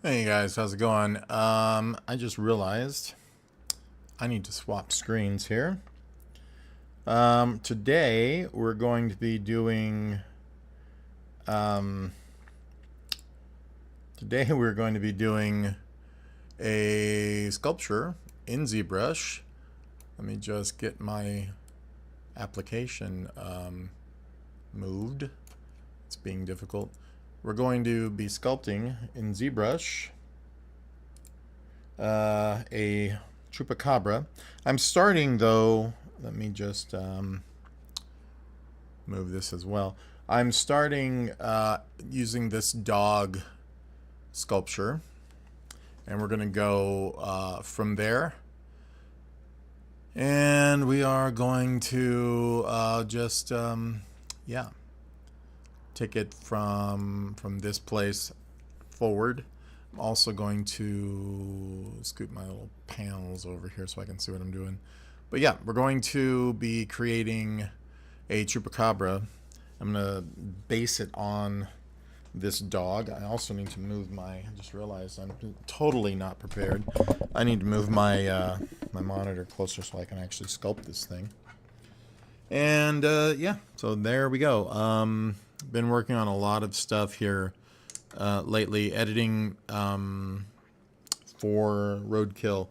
Hey guys, how's it going? I just realized I need to swap screens here. Today we're going to be doing um, a sculpture in Zbrush. Let me just get my application moved. It's being difficult. We're going to be sculpting in Zbrush a Chupacabra. I'm starting though, let me just move this as well. I'm starting using this dog sculpture, and we're going to go from there. And we are going to yeah, take it from this place forward. I'm also going to scoot my little panels over here so I can see what I'm doing. But yeah, we're going to be creating a Chupacabra. I'm going to base it on this dog. I also need to move my, I just realized I'm totally not prepared. I need to move my my monitor closer so I can actually sculpt this thing. And yeah, so there we go. Been working on a lot of stuff here lately, editing for Roadkill,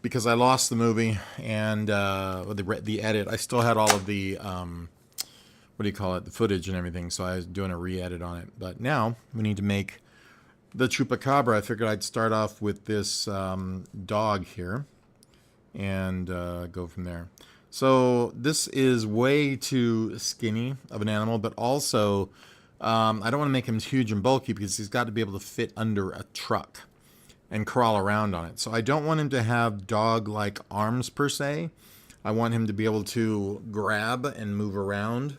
because I lost the movie and the edit. I still had all of the what do you call it, the footage and everything, so I was doing a re-edit on it. But now we need to make the Chupacabra. I figured I'd start off with this dog here and go from there. So this is way too skinny of an animal, but also I don't want to make him huge and bulky because he's got to be able to fit under a truck and crawl around on it. So I don't want him to have dog-like arms per se. I want him to be able to grab and move around.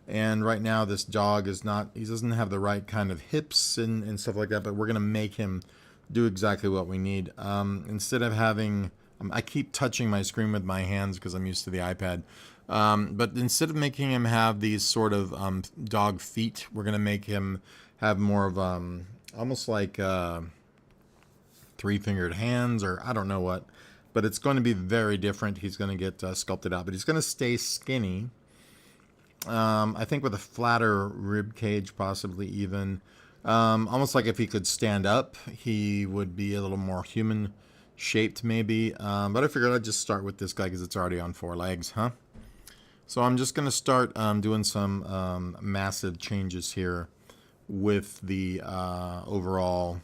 And right now this dog is not, he doesn't have the right kind of hips and stuff like that, but we're going to make him do exactly what we need. Instead of having, I keep touching my screen with my hands because I'm used to the iPad. But instead of making him have these sort of dog feet, we're going to make him have more of almost like three-fingered hands, or I don't know what. But it's going to be very different. He's going to get sculpted out, but he's going to stay skinny. I think with a flatter rib cage, possibly even. Almost like if he could stand up, he would be a little more human shaped maybe. But I figured I'd just start with this guy because it's already on 4 legs, huh? So I'm just going to start doing some massive changes here with the overall,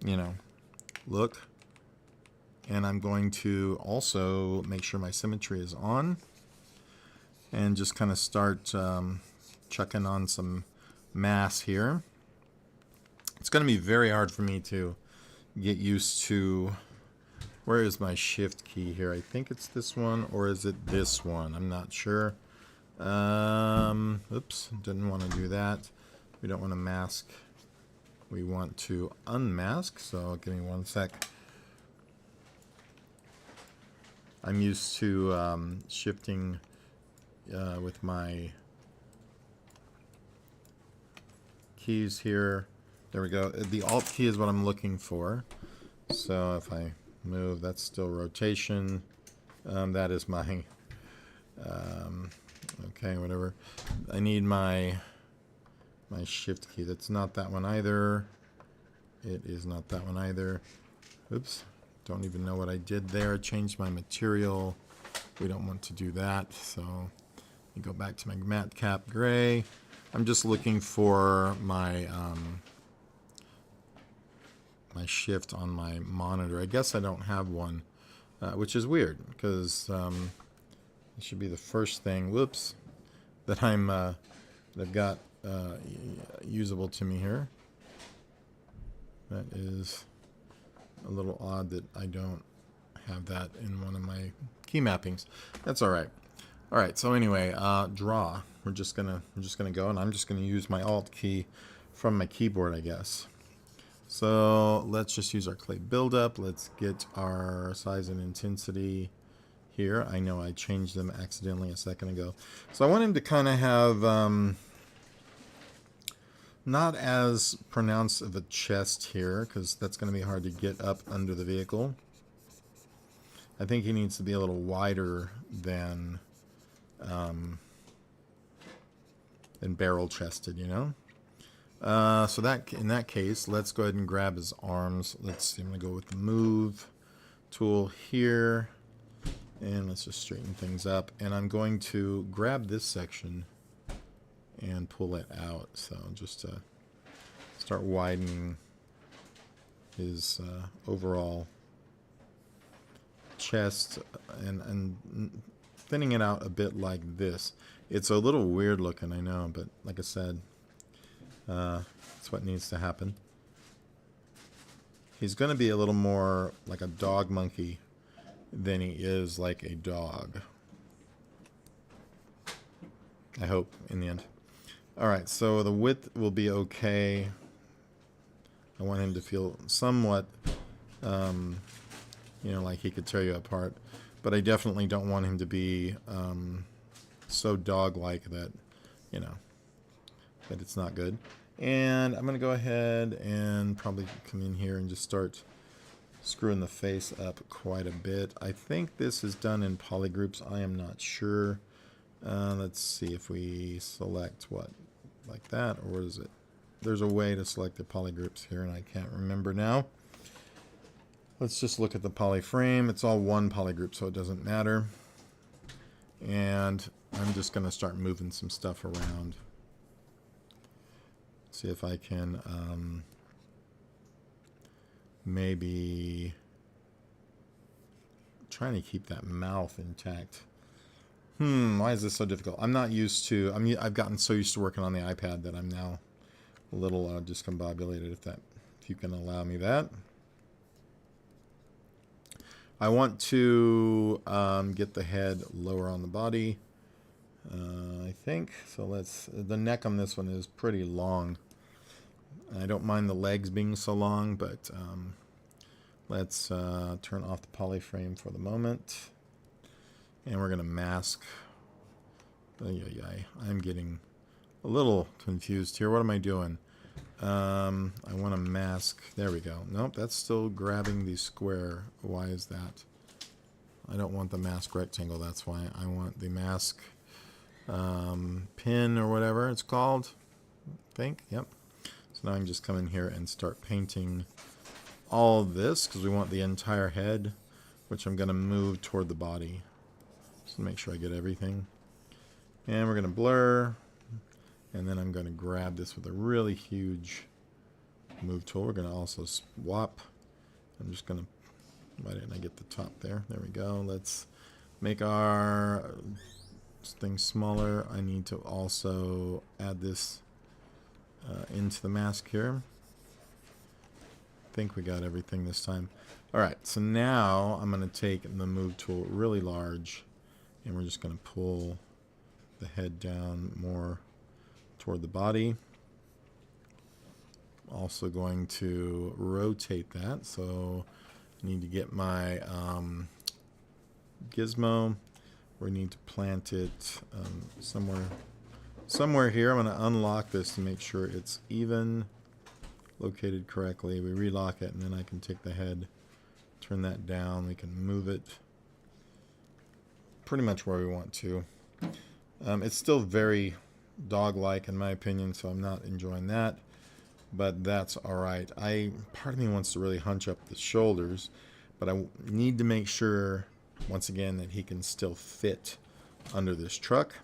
you know, look. And I'm going to also make sure my symmetry is on. And just kind of start chucking on some mass here. It's going to be very hard for me to get used to. Where is my shift key here? I think it's this one, or is it this one? I'm not sure. Oops, didn't want to do that. We don't want to mask. We want to unmask, so give me one sec. I'm used to shifting with my keys here. There we go. The Alt key is what I'm looking for. So if I move, that's still rotation. That is my okay, whatever. I need my shift key. That's not that one either. It is not that one either. Oops. Don't even know what I did there. Changed my material. We don't want to do that. So you go back to my matte cap gray. I'm just looking for my my shift on my monitor. I guess I don't have one, which is weird because it should be the first thing. Whoops, that that got usable to me here. That is a little odd that I don't have that in one of my key mappings. That's all right. All right. So anyway, draw. We're just gonna go, and I'm just gonna use my Alt key from my keyboard, I guess. So let's just use our clay buildup. Let's get our size and intensity here. I know I changed them accidentally a second ago. So I want him to kind of have Not as pronounced of a chest here, because that's going to be hard to get up under the vehicle. I think he needs to be a little wider than barrel chested, you know. So that in that case, let's go ahead and grab his arms. Let's see, I'm going to go with the move tool here, and let's just straighten things up. And I'm going to grab this section and pull it out. So just to start widening his overall chest and thinning it out a bit like this. It's a little weird looking, I know, but like I said, that's what needs to happen. He's going to be a little more like a dog monkey than he is like a dog. I hope, in the end. Alright, so the width will be okay. I want him to feel somewhat, you know, like he could tear you apart. But I definitely don't want him to be so dog-like that, you know, that it's not good. And I'm going to go ahead and probably come in here and just start screwing the face up quite a bit. I think this is done in polygroups. I am not sure. Let's see if we select what, like that, or is it? There's a way to select the polygroups here, and I can't remember now. Let's just look at the poly frame. It's all one polygroup, so it doesn't matter. And I'm just going to start moving some stuff around. See if I can maybe trying to keep that mouth intact. Why is this so difficult? I'm not used to, I've gotten so used to working on the iPad that I'm now a little discombobulated, if you can allow me that. I want to get the head lower on the body, I think. So the neck on this one is pretty long. I don't mind the legs being so long, but let's turn off the poly frame for the moment. And we're going to mask. I'm getting a little confused here. What am I doing? I want to mask. There we go. Nope, that's still grabbing the square. Why is that? I don't want the mask rectangle. That's why I want the mask pin or whatever it's called. I think. Yep. So now I can just come in here and start painting all of this because we want the entire head, which I'm going to move toward the body. So make sure I get everything. And we're going to blur. And then I'm going to grab this with a really huge move tool. We're going to also swap. I'm just going to, why didn't I get the top there? There we go. Let's make our thing smaller. I need to also add this into the mask here. I think we got everything this time. Alright, so now I'm going to take the move tool really large, and we're just going to pull the head down more toward the body. Also going to rotate that, so I need to get my gizmo. We need to plant it somewhere here. I'm going to unlock this to make sure it's even located correctly. We relock it, and then I can take the head, turn that down. We can move it pretty much where we want to. It's still very dog-like in my opinion, so I'm not enjoying that, but that's alright. Part of me wants to really hunch up the shoulders, but I need to make sure once again that he can still fit under this truck.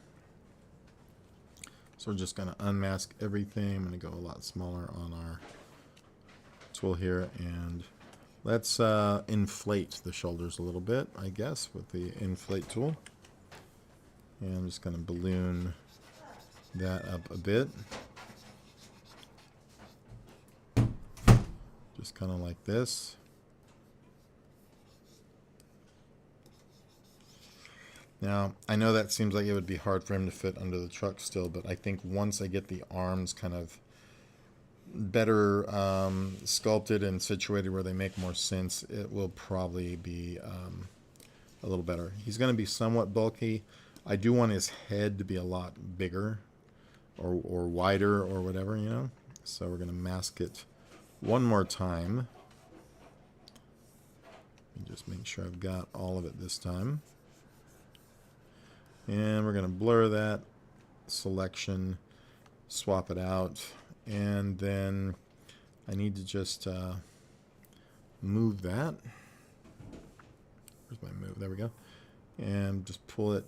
So we're just going to unmask everything. I'm going to go a lot smaller on our tool here, and let's inflate the shoulders a little bit, I guess, with the inflate tool. And I'm just going to balloon that up a bit. Just kind of like this. Now, I know that seems like it would be hard for him to fit under the truck still, but I think once I get the arms kind of better sculpted and situated where they make more sense, it will probably be a little better. He's going to be somewhat bulky. I do want his head to be a lot bigger or wider or whatever, you know. So we're going to mask it one more time. Let me just make sure I've got all of it this time. And we're going to blur that selection, swap it out, and then I need to just move that. Where's my move? There we go. And just pull it,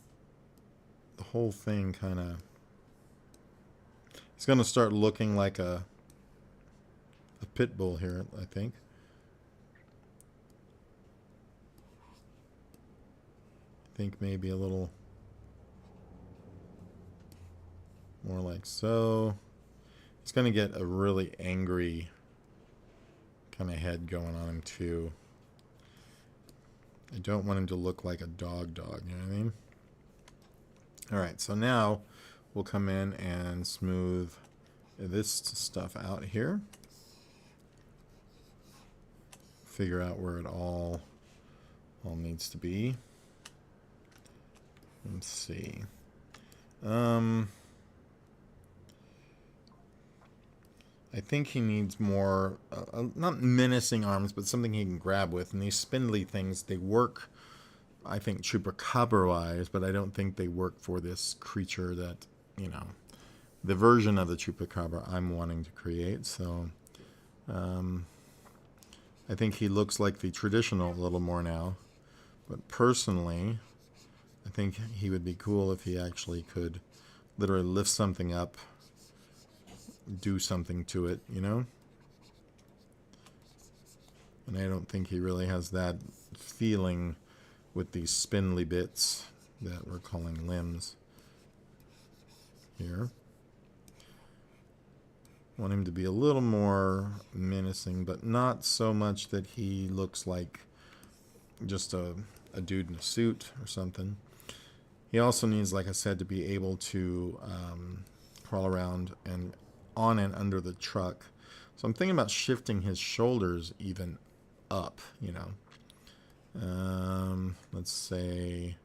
the whole thing kind of, it's going to start looking like a pit bull here, I think. I think maybe a little more like so. It's going to get a really angry kind of head going on him too. I don't want him to look like a dog, you know what I mean? Alright, so now we'll come in and smooth this stuff out here. Figure out where it all needs to be. Let's see. I think he needs more, not menacing arms, but something he can grab with. And these spindly things, they work, I think, Chupacabra-wise, but I don't think they work for this creature that, you know, the version of the Chupacabra I'm wanting to create. So, I think he looks like the traditional a little more now. But personally, I think he would be cool if he actually could literally lift something up, do something to it, you know? And I don't think he really has that feeling with these spindly bits that we're calling limbs here. Want him to be a little more menacing, but not so much that he looks like just a dude in a suit or something. He also needs, like I said, to be able to crawl around and on and under the truck. So I'm thinking about shifting his shoulders even up, you know. Let's say,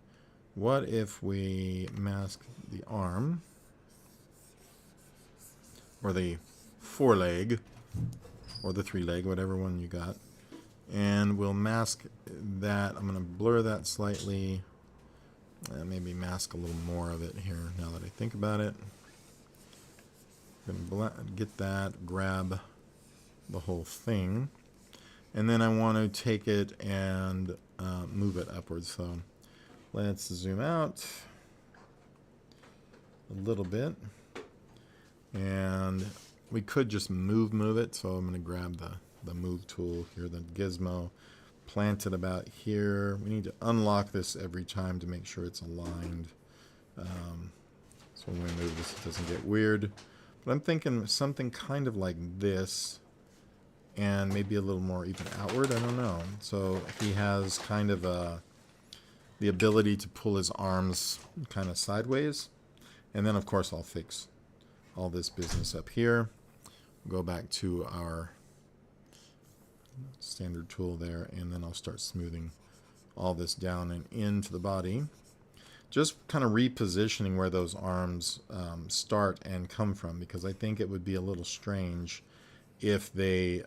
what if we mask the arm, or the foreleg, or the three leg, whatever one you got, and we'll mask that. I'm going to blur that slightly, maybe mask a little more of it here now that I think about it. Get that, grab the whole thing, and then I want to take it and move it upwards. So let's zoom out a little bit, and we could just move it. So I'm going to grab the move tool here, the gizmo, plant it about here. We need to unlock this every time to make sure it's aligned. So when we move this, it doesn't get weird. But I'm thinking something kind of like this, and maybe a little more even outward. I don't know. So he has kind of the ability to pull his arms kind of sideways. And then, of course, I'll fix all this business up here. Go back to our standard tool there, and then I'll start smoothing all this down and into the body. Just kind of repositioning where those arms start and come from, because I think it would be a little strange if they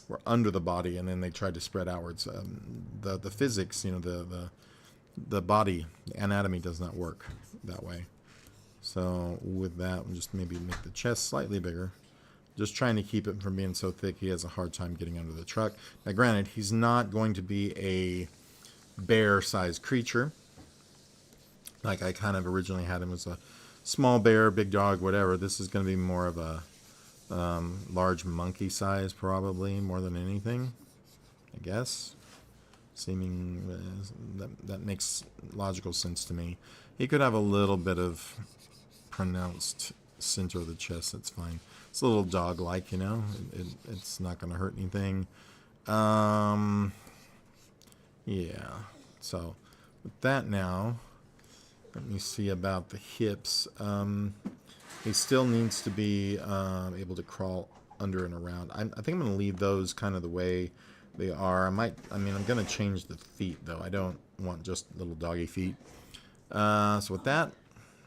were under the body and then they tried to spread outwards. The physics, you know, the body, the anatomy does not work that way. So with that, we'll just maybe make the chest slightly bigger. Just trying to keep it from being so thick he has a hard time getting under the truck. Now granted, he's not going to be a bear-sized creature. Like I kind of originally had him as a small bear, big dog, whatever. This is going to be more of a large monkey size, probably, more than anything, I guess. Seeming that makes logical sense to me. He could have a little bit of pronounced center of the chest. That's fine. It's a little dog-like, you know. It's not going to hurt anything. Yeah. So with that now, let me see about the hips. He still needs to be able to crawl under and around. I think I'm going to leave those kind of the way they are. I'm going to change the feet, though. I don't want just little doggy feet. So with that,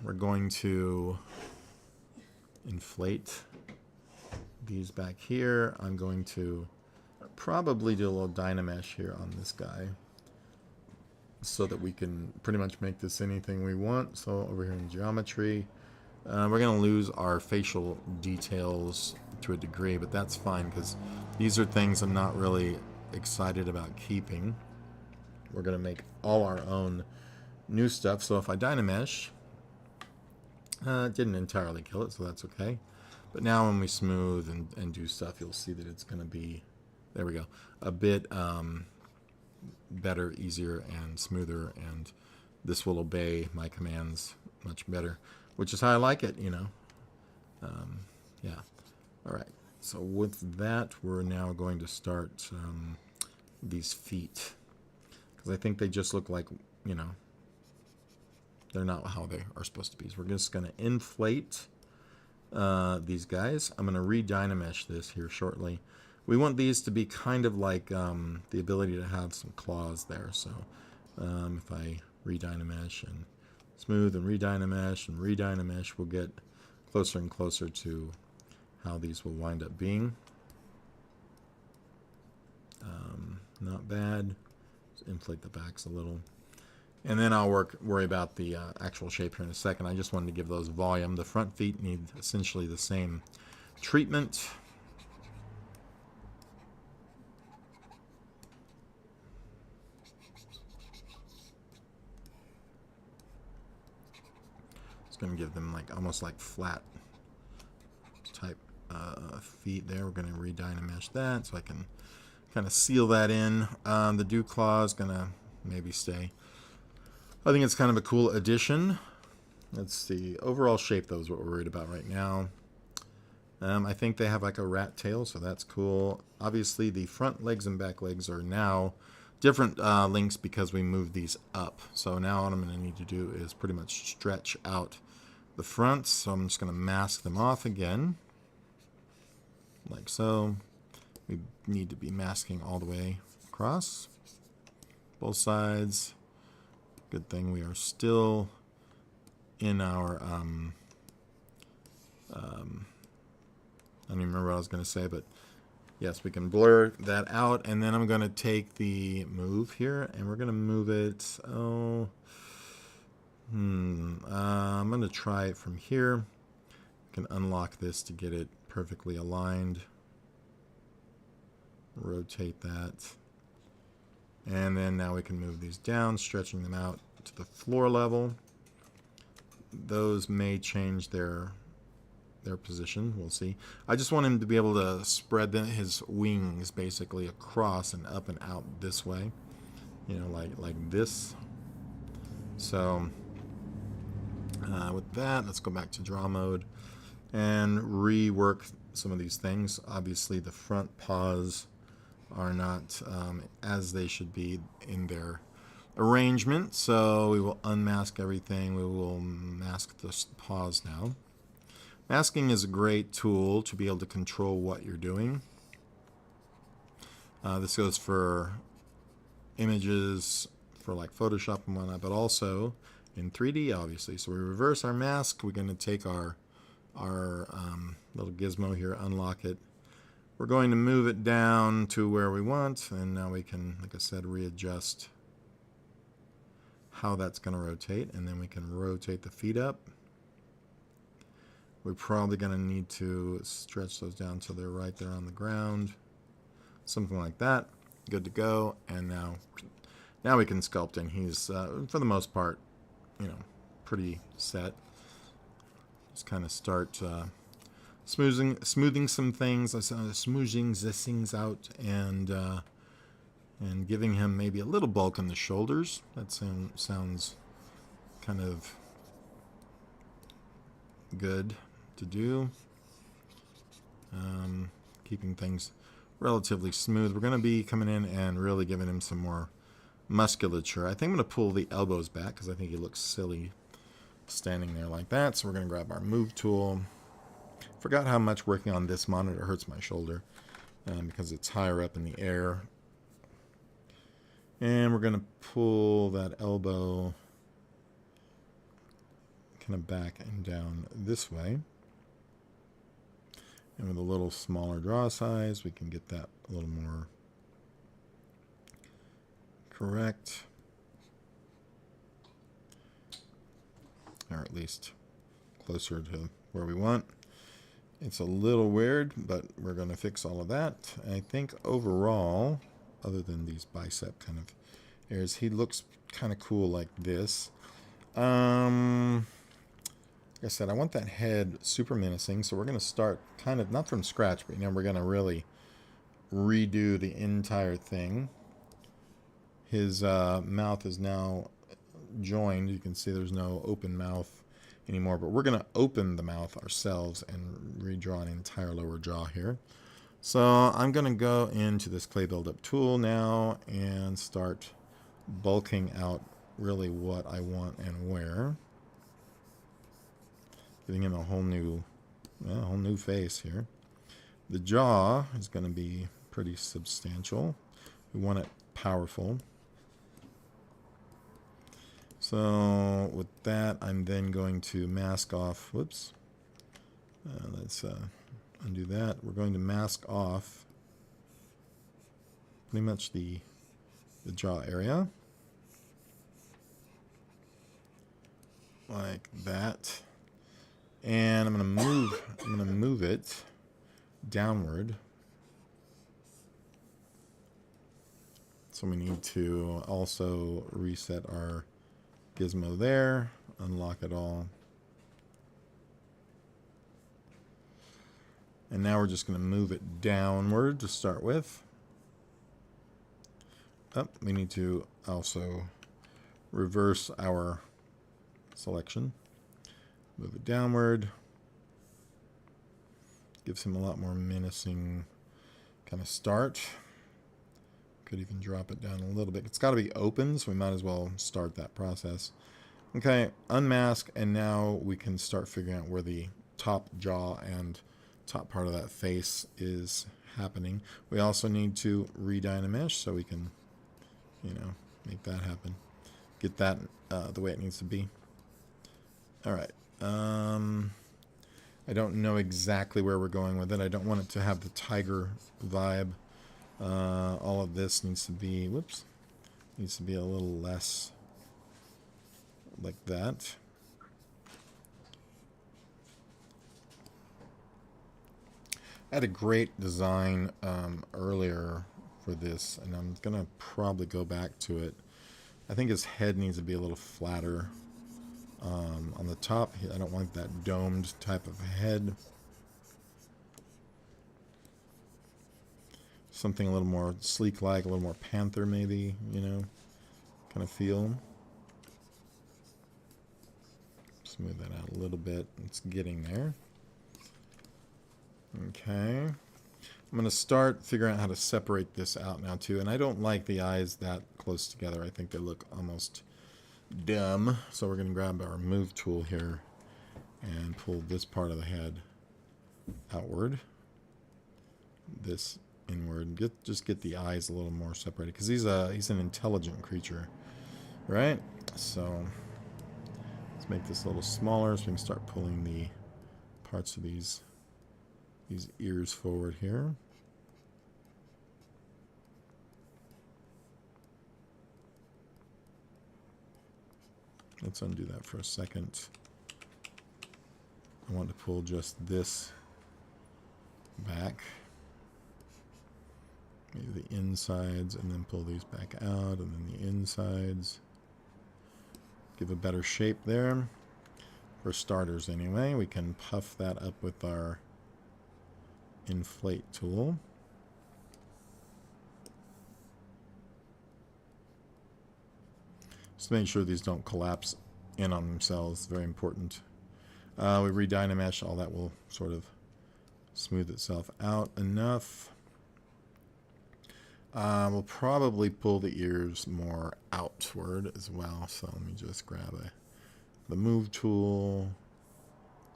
we're going to inflate these back here. I'm going to probably do a little Dynamesh here on this guy so that we can pretty much make this anything we want. So over here in geometry, we're going to lose our facial details to a degree, but that's fine because these are things I'm not really excited about keeping. We're going to make all our own new stuff. So if I Dynamesh, it didn't entirely kill it, so that's okay. But now when we smooth and do stuff, you'll see that it's going to be, there we go, a bit better, easier, and smoother, and this will obey my commands much better, which is how I like it, you know. Yeah. All right. So with that, we're now going to start these feet, because I think they just look like, you know, they're not how they are supposed to be. So we're just going to inflate these guys. I'm going to re-Dynamesh this here shortly. We want these to be kind of like the ability to have some claws there. So if I re-Dynamesh and smooth and re-Dynamesh and re-Dynamesh, we'll get closer and closer to how these will wind up being. Not bad. Just inflate the backs a little. And then I'll worry about the actual shape here in a second. I just wanted to give those volume. The front feet need essentially the same treatment. It's going to give them like almost like flat type feet there. We're going to re-Dynamesh that so I can kind of seal that in. The dew claw is going to maybe stay. I think it's kind of a cool addition. Let's see. Overall shape, though, is what we're worried about right now. I think they have like a rat tail, so that's cool. Obviously, the front legs and back legs are now different lengths because we moved these up. So now what I'm going to need to do is pretty much stretch out the fronts. So I'm just going to mask them off again, like so. We need to be masking all the way across, both sides. Good thing we are still in our, I don't even remember what I was going to say, but yes, we can blur that out. And then I'm going to take the move here, and we're going to move it, I'm going to try it from here. I can unlock this to get it perfectly aligned. Rotate that. And then now we can move these down, stretching them out to the floor level. Those may change their position. We'll see. I just want him to be able to spread his wings basically across and up and out this way. You know, like this. So with that, let's go back to draw mode and rework some of these things. Obviously, the front paws are not as they should be in their arrangement, so we will unmask everything. We will mask the paws now. Masking is a great tool to be able to control what you're doing. This goes for images, for like Photoshop and whatnot, but also in 3D, obviously. So we reverse our mask. We're going to take our little gizmo here, unlock it. We're going to move it down to where we want, and now we can, like I said, readjust how that's going to rotate, and then we can rotate the feet up. We're probably going to need to stretch those down till they're right there on the ground. Something like that. Good to go. And now we can sculpt in. He's, for the most part, you know, pretty set. Just kind of start smoothing some things, smoothing the things out, and giving him maybe a little bulk in the shoulders. That sounds kind of good to do. Keeping things relatively smooth. We're going to be coming in and really giving him some more musculature. I think I'm going to pull the elbows back because I think he looks silly standing there like that. So we're going to grab our move tool. Forgot how much working on this monitor hurts my shoulder because it's higher up in the air. And we're going to pull that elbow kind of back and down this way. And with a little smaller draw size, we can get that a little more correct. Or at least closer to where we want. It's a little weird, but we're going to fix all of that. I think overall, other than these bicep kind of areas, he looks kind of cool like this. Like I said, I want that head super menacing, so we're going to start kind of, not from scratch, but we're going to really redo the entire thing. His mouth is now joined. You can see there's no open mouth anymore, but we're going to open the mouth ourselves and redraw an entire lower jaw here. So I'm going to go into this clay buildup tool now and start bulking out really what I want and where. Giving him a whole new face here. The jaw is going to be pretty substantial. We want it powerful. So with that, I'm then going to mask off. Whoops. Let's undo that. We're going to mask off pretty much the jaw area, like that. And I'm going to move it downward. So we need to also reset our gizmo there, unlock it all. And now we're just going to move it downward to start with. We need to also reverse our selection. Move it downward. Gives him a lot more menacing kind of start. Could even drop it down a little bit. It's got to be open, so we might as well start that process. Okay, unmask, and now we can start figuring out where the top jaw and top part of that face is happening. We also need to redynamesh so we can, make that happen. Get that the way it needs to be. All right. I don't know exactly where we're going with it. I don't want it to have the tiger vibe. All of this needs to be, needs to be a little less like that. I had a great design earlier for this, and I'm going to probably go back to it. I think his head needs to be a little flatter. On the top, I don't want that domed type of head. Something a little more sleek-like, a little more panther maybe, kind of feel. Smooth that out a little bit. It's getting there. Okay. I'm going to start figuring out how to separate this out now too. And I don't like the eyes that close together. I think they look almost dumb. So we're going to grab our move tool here and pull this part of the head outward. This inward. Just get the eyes a little more separated, because he's an intelligent creature, right? So let's make this a little smaller so we can start pulling the parts of these ears forward here. Let's undo that for a second. I want to pull just this back. Maybe the insides, and then pull these back out, and then the insides. Give a better shape there. For starters anyway, we can puff that up with our inflate tool. Just to make sure these don't collapse in on themselves. Very important. We redynamesh, all that will sort of smooth itself out enough. We'll probably pull the ears more outward as well. So let me just grab the move tool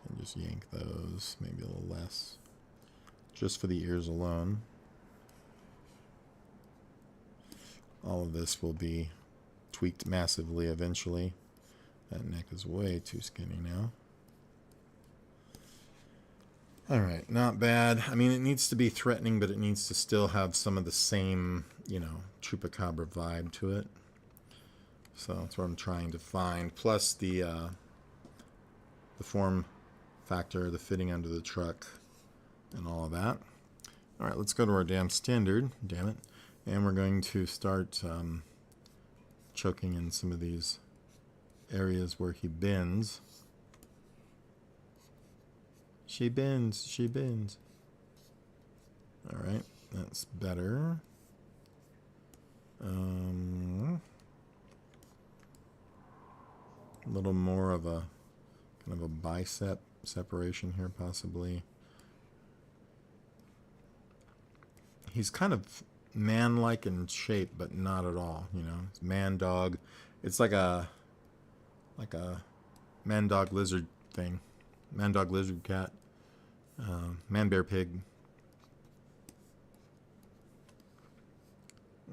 and just yank those, maybe a little less, just for the ears alone. All of this will be tweaked massively eventually. That neck is way too skinny now. All right, not bad. I mean, it needs to be threatening, but it needs to still have some of the same, you know, Chupacabra vibe to it. So that's what I'm trying to find. Plus the form factor, the fitting under the truck, and all of that. All right, let's go to our damn standard. Damn it. And we're going to start choking in some of these areas where he bends. She bends, she bends. All right, that's better. A little more of a kind of a bicep separation here, possibly. He's kind of man-like in shape, but not at all. You know, it's man-dog. It's like a man-dog lizard thing, man-dog lizard cat, man-bear-pig.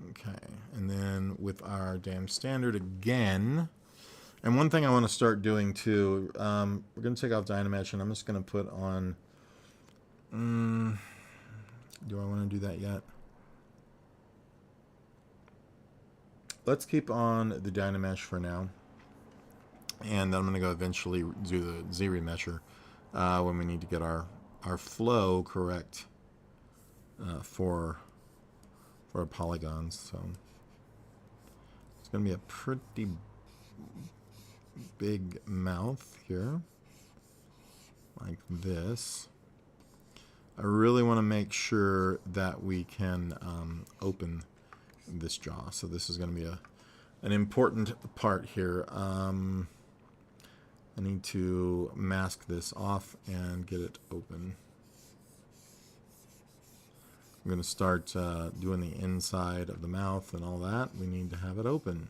Okay, and then with our damn standard again. And one thing I want to start doing too, we're going to take off Dynamesh, and I'm just going to put on, do I want to do that yet? Let's keep on the Dynamesh for now. And then I'm going to go eventually do the Z-remesher when we need to get our flow correct for our polygons. So it's going to be a pretty big mouth here, like this. I really want to make sure that we can open this jaw. So this is going to be an important part here. I need to mask this off and get it open. I'm going to start doing the inside of the mouth and all that. We need to have it open.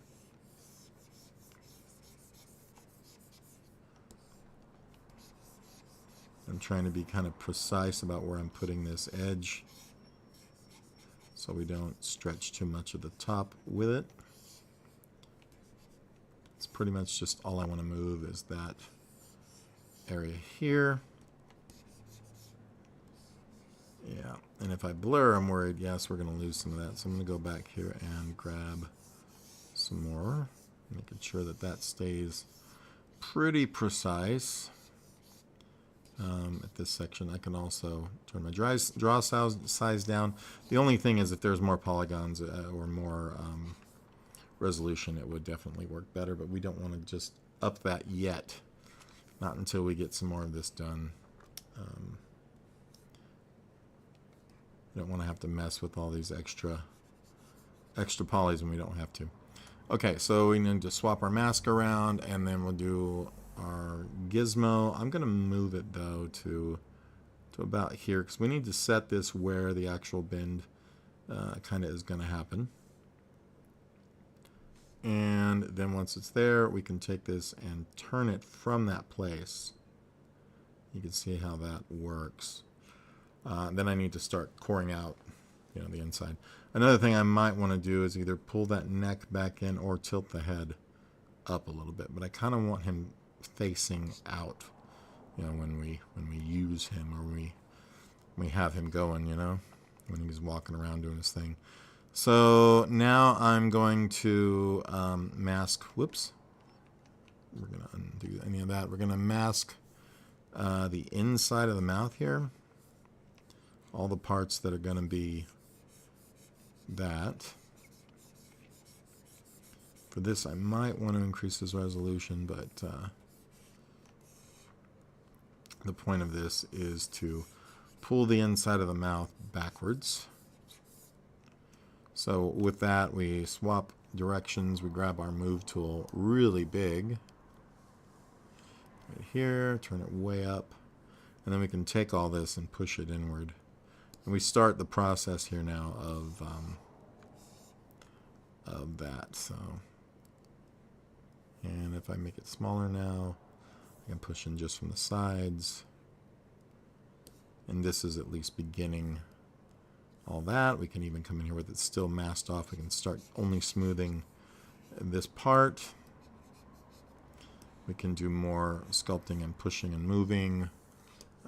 I'm trying to be kind of precise about where I'm putting this edge so we don't stretch too much of the top with it. It's pretty much just all I want to move is that area here. Yeah, and if I blur, I'm worried, yes, we're going to lose some of that. So I'm going to go back here and grab some more, making sure that that stays pretty precise. At this section, I can also turn my draw size down. The only thing is if there's more polygons or more resolution, it would definitely work better, but we don't want to just up that yet. Not until we get some more of this done. We don't want to have to mess with all these extra polys when we don't have to. Okay, so we need to swap our mask around, and then we'll do our gizmo. I'm going to move it though to about here because we need to set this where the actual bend kind of is going to happen. And then once it's there, we can take this and turn it from that place. You can see how that works. Then I need to start coring out, you know, the inside. Another thing I might want to do is either pull that neck back in or tilt the head up a little bit. But I kind of want him facing out, you know, when we use him or we have him going, you know, when he's walking around doing his thing. So now I'm going to mask. Whoops. We're gonna undo any of that. We're gonna mask the inside of the mouth here. All the parts that are going to be that. For this, I might want to increase this resolution, but the point of this is to pull the inside of the mouth backwards. So with that, we swap directions. We grab our move tool really big. Right here, turn it way up. And then we can take all this and push it inward. And we start the process here now of that. So, and if I make it smaller now, I can push in just from the sides. And this is at least beginning all that. We can even come in here with it still masked off. We can start only smoothing this part. We can do more sculpting and pushing and moving.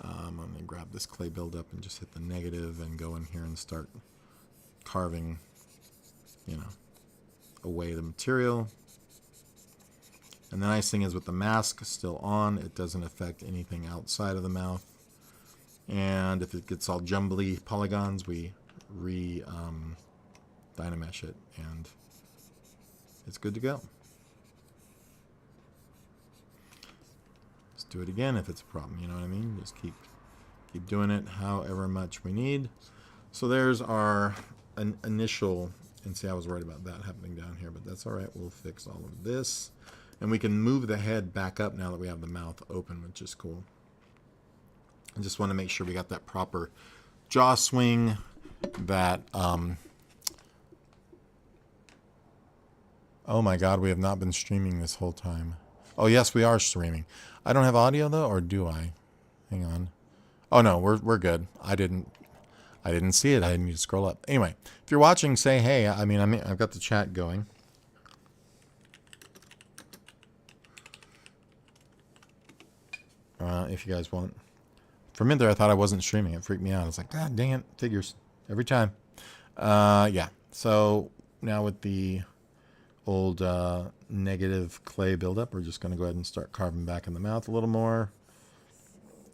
I'm going to grab this clay buildup and just hit the negative and go in here and start carving, you know, away the material. And the nice thing is with the mask still on, it doesn't affect anything outside of the mouth. And if it gets all jumbly polygons, we Dynamesh it, and it's good to go. Let's do it again if it's a problem, you know what I mean? Just keep doing it however much we need. So there's our initial, and see, I was worried about that happening down here, but that's all right. We'll fix all of this. And we can move the head back up now that we have the mouth open, which is cool. I just want to make sure we got that proper jaw swing, that oh my god, we have not been streaming this whole time. Oh yes, we are streaming. I don't have audio though, or do I? Hang on. Oh no, we're good. I didn't see it. I didn't need to scroll up. Anyway, if you're watching, say hey. I've got the chat going. If you guys want. For a minute there, I thought I wasn't streaming. It freaked me out. I was like, God dang it, figures every time. Yeah. So now with the old negative clay buildup, we're just going to go ahead and start carving back in the mouth a little more.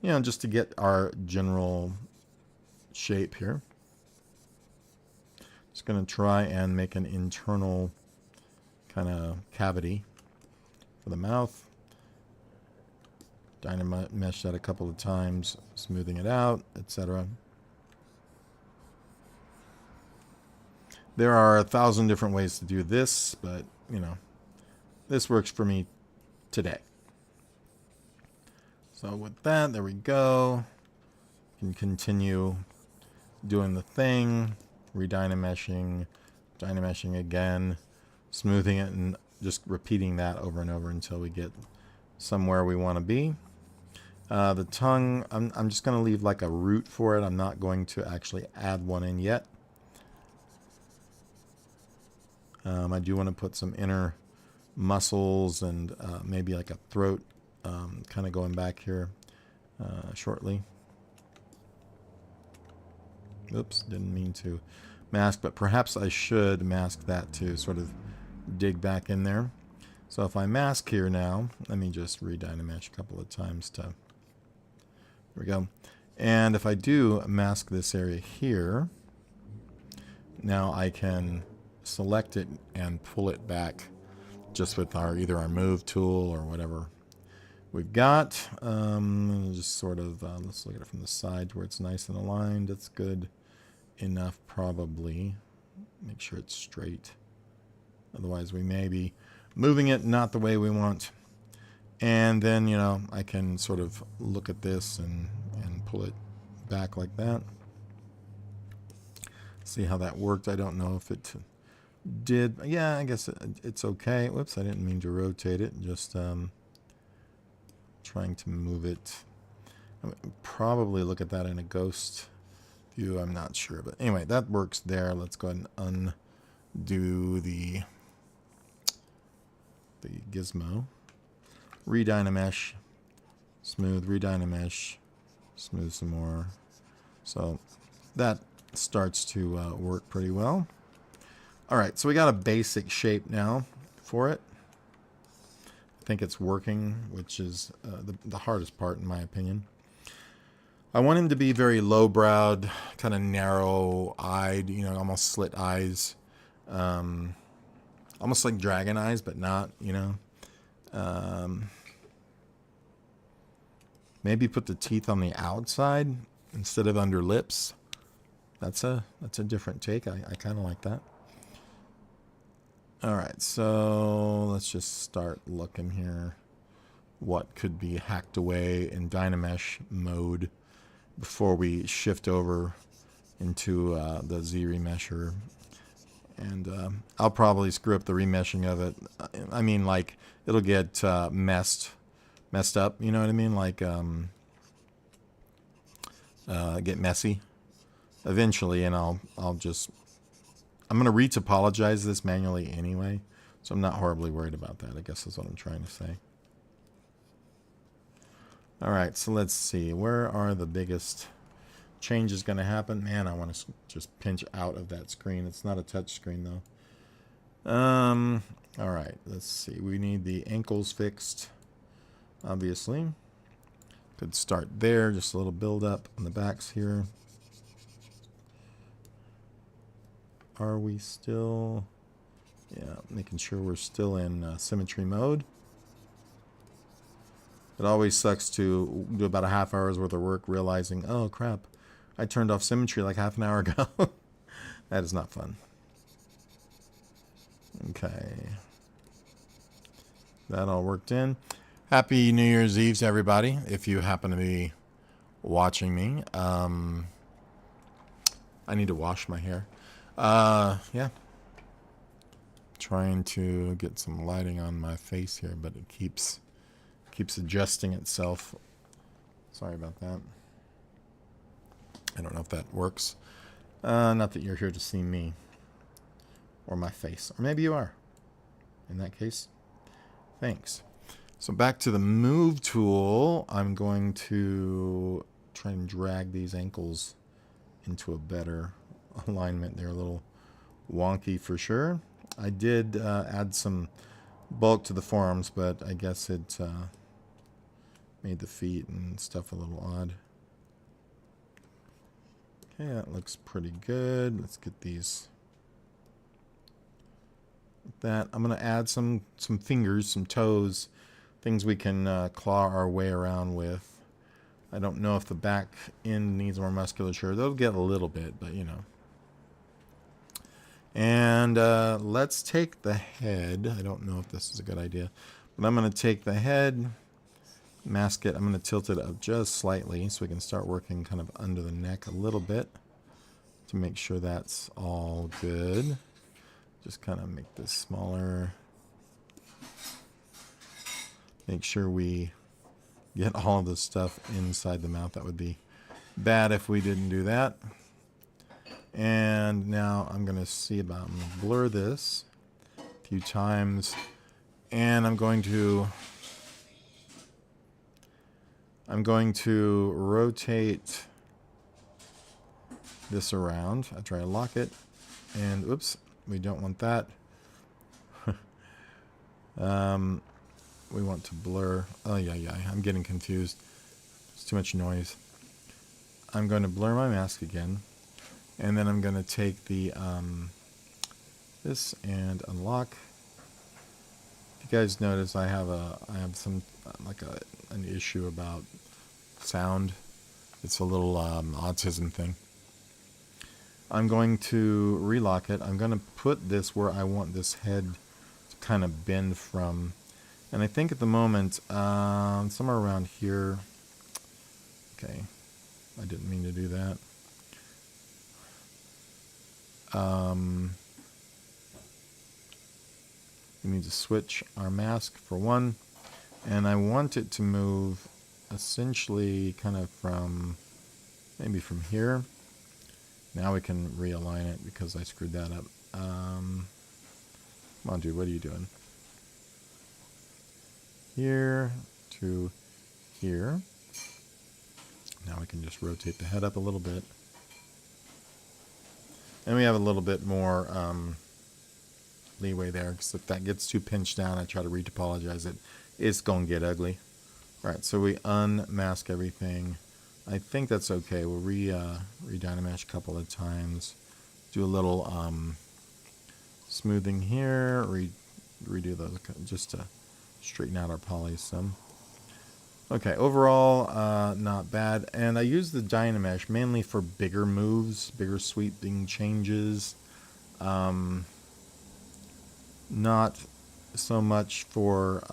You know, just to get our general shape here. Just going to try and make an internal kind of cavity for the mouth. Dynamesh that a couple of times, smoothing it out, etc. There are 1,000 different ways to do this, but, you know, this works for me today. So with that, there we go. Can continue doing the thing, redynameshing, dynameshing again, smoothing it, and just repeating that over and over until we get somewhere we want to be. The tongue, I'm just going to leave like a root for it. I'm not going to actually add one in yet. I do want to put some inner muscles and maybe like a throat kind of going back here shortly. Oops, didn't mean to mask, but perhaps I should mask that to sort of dig back in there. So if I mask here now, let me just redynamesh a couple of times to, there we go. And if I do mask this area here, now I can select it and pull it back just with our either our move tool or whatever we've got. Just sort of, let's look at it from the side to where it's nice and aligned. That's good enough probably. Make sure it's straight. Otherwise we may be moving it not the way we want. And then, you know, I can sort of look at this and pull it back like that. See how that worked. I don't know if it did. Yeah, I guess it's okay. Whoops, I didn't mean to rotate it. Just trying to move it. I would probably look at that in a ghost view. I'm not sure. But anyway, that works there. Let's go ahead and undo the gizmo. Redynamesh, smooth, redynamesh, smooth some more. So that starts to work pretty well. All right, so we got a basic shape now for it. I think it's working, which is the hardest part in my opinion. I want him to be very low-browed, kind of narrow-eyed, you know, almost slit eyes. Almost like dragon eyes, but not, you know. Maybe put the teeth on the outside instead of under lips. That's a different take. I kind of like that. All right, so let's just start looking here. What could be hacked away in Dynamesh mode before we shift over into the Z remesher. And I'll probably screw up the remeshing of it. I mean, like, it'll get messed up, you know what I mean? Like, get messy eventually, and I'm going to retopologize this manually anyway, so I'm not horribly worried about that, I guess is what I'm trying to say. All right, so let's see. Where are the biggest changes going to happen? Man, I want to just pinch out of that screen. It's not a touch screen, though. All right, let's see. We need the ankles fixed, obviously. Could start there, just a little build up on the backs here. Are we still... Yeah, making sure we're still in symmetry mode. It always sucks to do about a half hour's worth of work realizing, oh crap, I turned off symmetry like half an hour ago. That is not fun. Okay. That all worked in. Happy New Year's Eve to everybody, if you happen to be watching me. I need to wash my hair. Yeah. Trying to get some lighting on my face here, but it keeps adjusting itself. Sorry about that. I don't know if that works. Not that you're here to see me or my face, or maybe you are. In that case, thanks. So back to the move tool. I'm going to try and drag these ankles into a better alignment. They're a little wonky for sure. I did add some bulk to the forearms, but I guess it made the feet and stuff a little odd. Okay, that looks pretty good. Let's get these. Like that. I'm going to add some fingers, some toes, things we can claw our way around with. I don't know if the back end needs more musculature. They'll get a little bit, but you know. And let's take the head. I don't know if this is a good idea, but I'm going to take the head, mask it. I'm going to tilt it up just slightly so we can start working kind of under the neck a little bit to make sure that's all good. Just kind of make this smaller. Make sure we get all of the stuff inside the mouth. That would be bad if we didn't do that. And now I'm going to see about, I'm going to blur this a few times. And I'm going to rotate this around. I try to lock it. And oops, we don't want that. We want to blur. Oh, yeah. I'm getting confused. It's too much noise. I'm going to blur my mask again. And then I'm going to take the this and unlock. If you guys notice, I have some an issue about sound. It's a little autism thing. I'm going to relock it. I'm going to put this where I want this head to kind of bend from. And I think at the moment, somewhere around here. Okay, I didn't mean to do that. We need to switch our mask for one, and I want it to move essentially kind of from, maybe from here. Now we can realign it because I screwed that up. Come on, dude, what are you doing? Here to here. Now we can just rotate the head up a little bit. And we have a little bit more leeway there, because if that gets too pinched down, I try to retopologize it, it's going to get ugly. All right, so we unmask everything. I think that's okay. We'll re-dynamesh a couple of times. Do a little smoothing here. Redo those just to straighten out our polys some. Okay, overall, not bad. And I use the Dynamesh mainly for bigger moves, bigger sweeping changes. Not so much for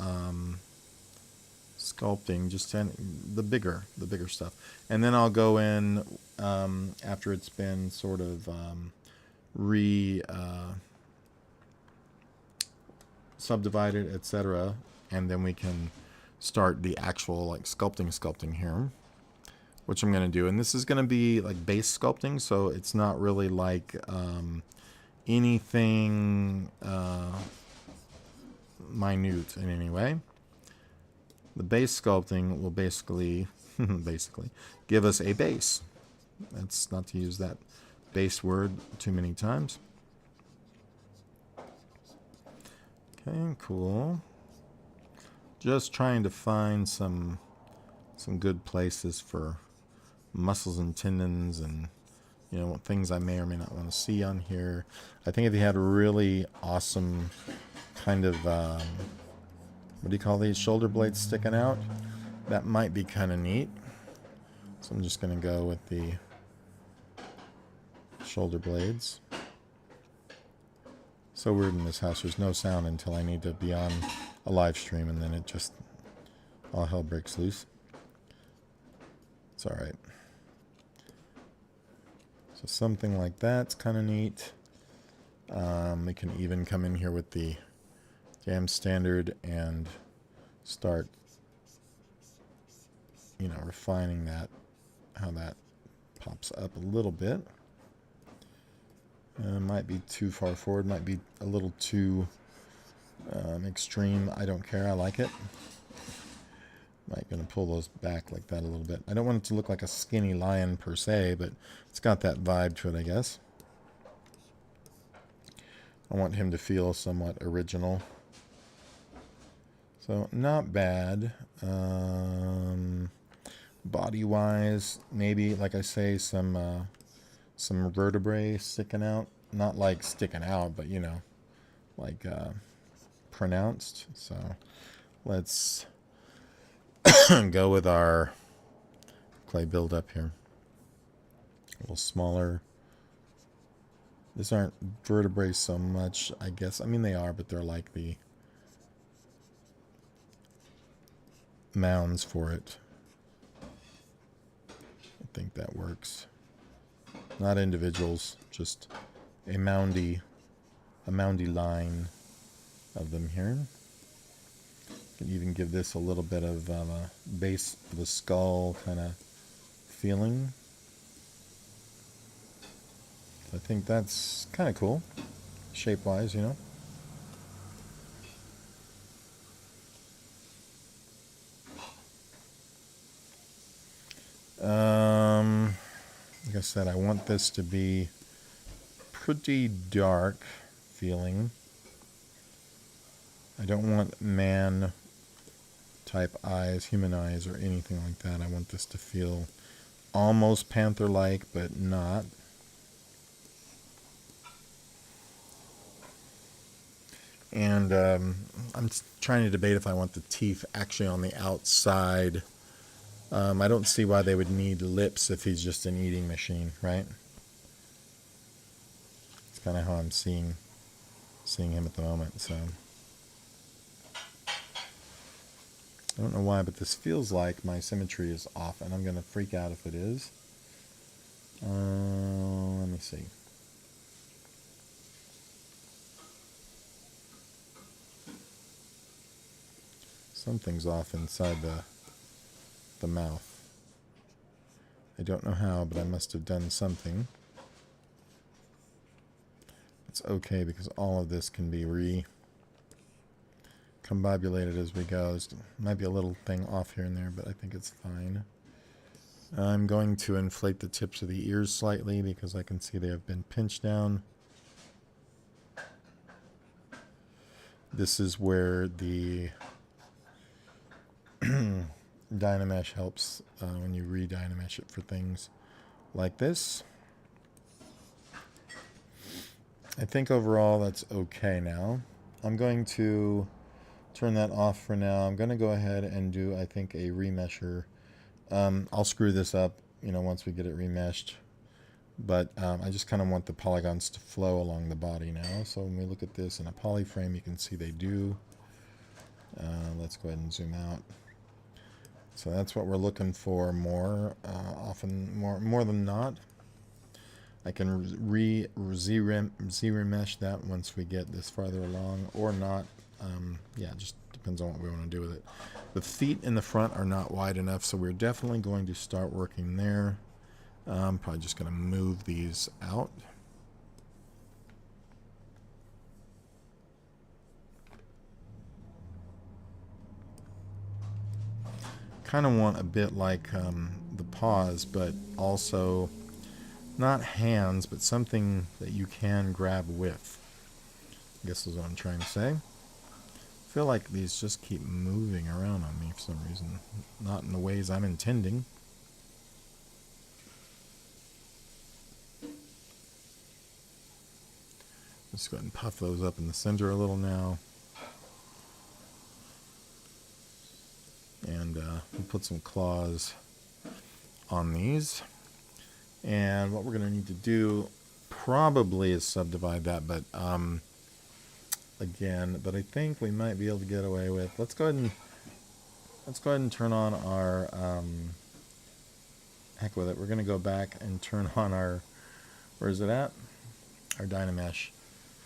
sculpting, just the bigger stuff. And then I'll go in after it's been sort of subdivided, etc. And then we can start the actual like sculpting here, which I'm going to do. And this is going to be like base sculpting, so it's not really like anything minute in any way. The base sculpting will basically give us a base. That's not to use that base word too many times. Okay, cool. Just trying to find some good places for muscles and tendons and, you know, things I may or may not want to see on here. I think if you had a really awesome kind of, what do you call these, shoulder blades sticking out, that might be kind of neat. So I'm just going to go with the shoulder blades. So weird in this house, there's no sound until I need to be on a live stream, and then it just, all hell breaks loose. It's alright. So something like that's kind of neat. We can even come in here with the jam standard and start, you know, refining that, how that pops up a little bit. Might be too far forward, might be a little too extreme. I don't care, I like it. Gonna pull those back like that a little bit. I don't want it to look like a skinny lion per se, but it's got that vibe to it, I guess. I want him to feel somewhat original. So not bad. Body-wise, maybe, like I say, some vertebrae sticking out. Not like sticking out, but, you know, like pronounced. So let's go with our clay build-up here. A little smaller. These aren't vertebrae so much, I guess. I mean, they are, but they're like the mounds for it. I think that works. Not individuals, just a moundy line of them here. Can even give this a little bit of a base of the skull kind of feeling. I think that's kind of cool, shape-wise, you know. Like I said, I want this to be pretty dark feeling. I don't want man type eyes, human eyes, or anything like that. I want this to feel almost panther-like, but not. And I'm trying to debate if I want the teeth actually on the outside. I don't see why they would need lips if he's just an eating machine, right? It's kind of how I'm seeing him at the moment. So I don't know why, but this feels like my symmetry is off, and I'm going to freak out if it is. Let me see. Something's off inside the mouth. I don't know how, but I must have done something. It's okay because all of this can be recombobulated as we go. There might be a little thing off here and there, but I think it's fine. I'm going to inflate the tips of the ears slightly because I can see they have been pinched down. This is where the Dynamesh helps when you re-Dynamesh it for things like this. I think overall that's okay now. I'm going to turn that off for now. I'm going to go ahead and do, I think, a remesher. I'll screw this up, you know, once we get it remeshed. But I just kind of want the polygons to flow along the body now. So when we look at this in a poly frame, you can see they do. Let's go ahead and zoom out. So that's what we're looking for more more than not. I can Z-remesh that once we get this farther along, or not. Yeah, just depends on what we want to do with it. The feet in the front are not wide enough, so we're definitely going to start working there. I'm probably just going to move these out. kind of want a bit like the paws, but also not hands, but something that you can grab with. I guess is what I'm trying to say. I feel like these just keep moving around on me for some reason. Not in the ways I'm intending. Just go ahead and puff those up in the center a little now. And we'll put some claws on these. And what we're going to need to do probably is subdivide that, but again, but I think we might be able to get away with. Let's go ahead and turn on our heck with it. We're going to go back and turn on our, where is it at? Our Dynamesh.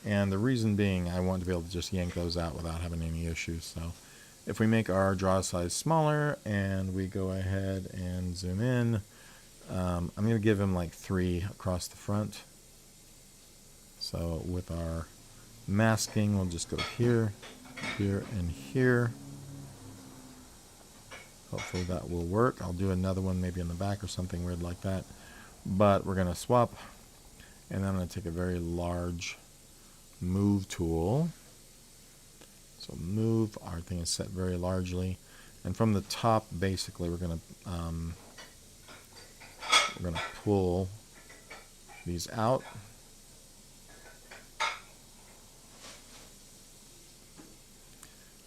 And the reason being, I want to be able to just yank those out without having any issues. So if we make our draw size smaller and we go ahead and zoom in, I'm going to give him like 3 across the front. So with our masking, we'll just go here, here, and here. Hopefully that will work. I'll do another one maybe in the back or something weird like that. But we're going to swap, and then I'm going to take a very large move tool. So move, our thing is set very largely, and from the top basically we're going to pull these out.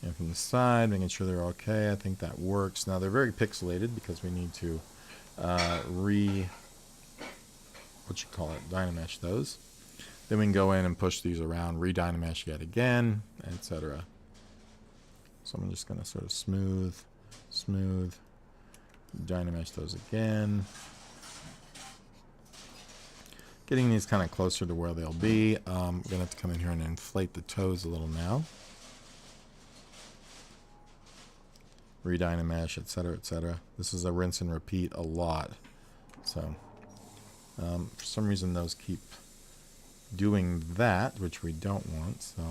And from the side, making sure they're okay. I think that works. Now they're very pixelated because we need to Dynamesh those. Then we can go in and push these around, re-Dynamesh yet again, etc. So I'm just going to sort of smooth, Dynamesh those again. Getting these kind of closer to where they'll be. We're going to have to come in here and inflate the toes a little now. Re-Dynamesh, etc., etc. This is a rinse and repeat a lot. So for some reason those keep doing that, which we don't want. So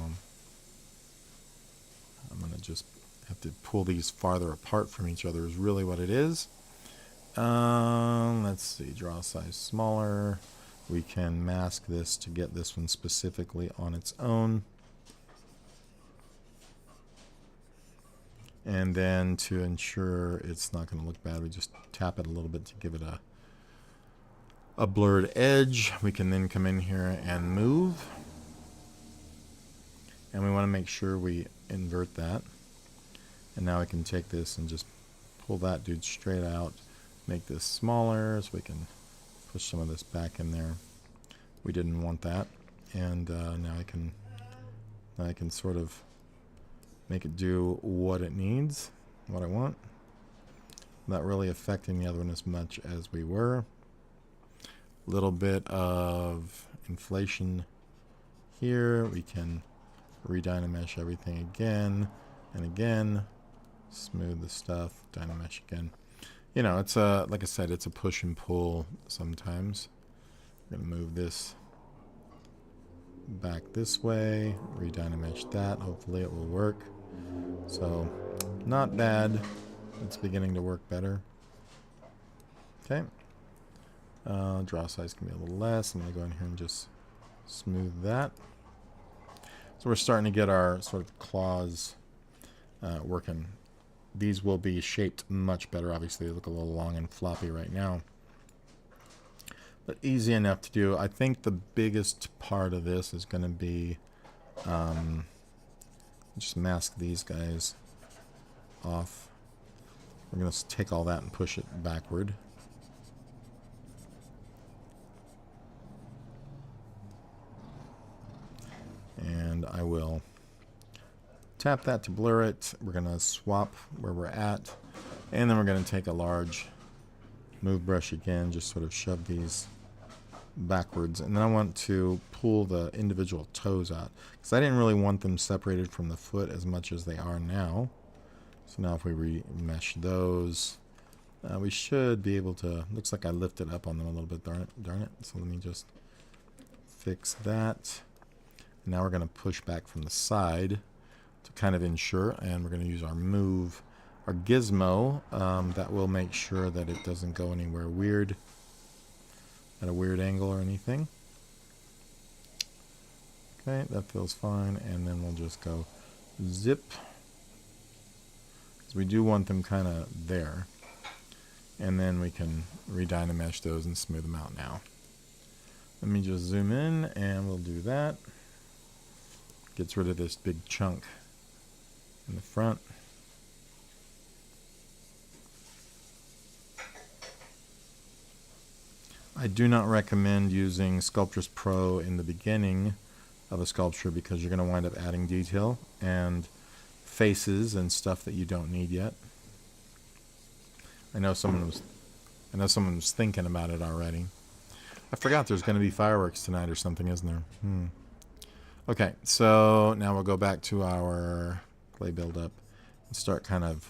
I'm going to just have to pull these farther apart from each other is really what it is. Let's see, draw size smaller. We can mask this to get this one specifically on its own. And then to ensure it's not going to look bad, we just tap it a little bit to give it a blurred edge. We can then come in here and move. And we want to make sure we invert that. And now we can take this and just pull that dude straight out, make this smaller so we can push some of this back in there. We didn't want that. And now I can sort of make it do what it needs, what I want. Not really affecting the other one as much as we were. A little bit of inflation here. We can re-Dynamesh everything again and again. Smooth the stuff, Dynamesh again. You know, it's like I said, it's a push and pull sometimes. I'm going to move this back this way, re-Dynamesh that. Hopefully it will work. So, not bad. It's beginning to work better. Okay. Draw size can be a little less. I'm going to go in here and just smooth that. So we're starting to get our sort of claws working. These will be shaped much better. Obviously, they look a little long and floppy right now. But easy enough to do. I think the biggest part of this is going to be just mask these guys off. We're going to take all that and push it backward. And I will tap that to blur it. We're going to swap where we're at. And then we're going to take a large move brush again, just sort of shove these backwards. And then I want to pull the individual toes out, because I didn't really want them separated from the foot as much as they are now. So now if we remesh those, we should be able to, looks like I lifted up on them a little bit, darn it. So let me just fix that. Now we're going to push back from the side to kind of ensure, and we're going to use our move our gizmo. That will make sure that it doesn't go anywhere weird, at a weird angle or anything. Okay, that feels fine, and then we'll just go zip. Because we do want them kind of there. And then we can redynamesh those and smooth them out now. Let me just zoom in, and we'll do that. Gets rid of this big chunk in the front. I do not recommend using Sculptris Pro in the beginning of a sculpture because you're going to wind up adding detail and faces and stuff that you don't need yet. I know someone was thinking about it already. I forgot there's going to be fireworks tonight or something, isn't there? Okay, so now we'll go back to our clay buildup and start kind of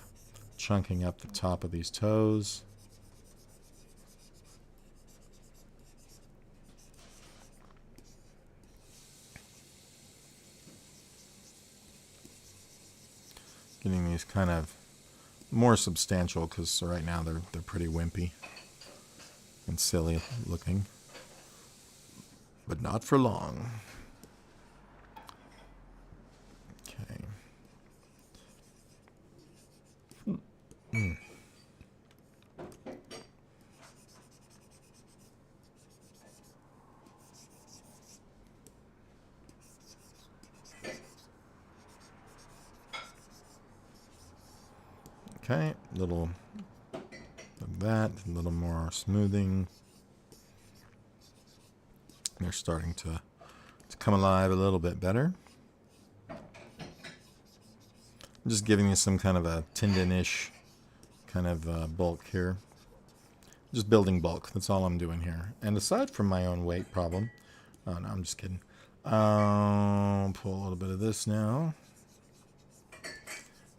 chunking up the top of these toes. Getting these kind of more substantial because right now they're pretty wimpy and silly looking, but not for long. Okay. Okay, little of that, a little more smoothing. They're starting to come alive a little bit better. I'm just giving you some kind of a tendon-ish kind of bulk here. Just building bulk, that's all I'm doing here. And aside from my own weight problem, oh no, I'm just kidding. I'll pull a little bit of this now.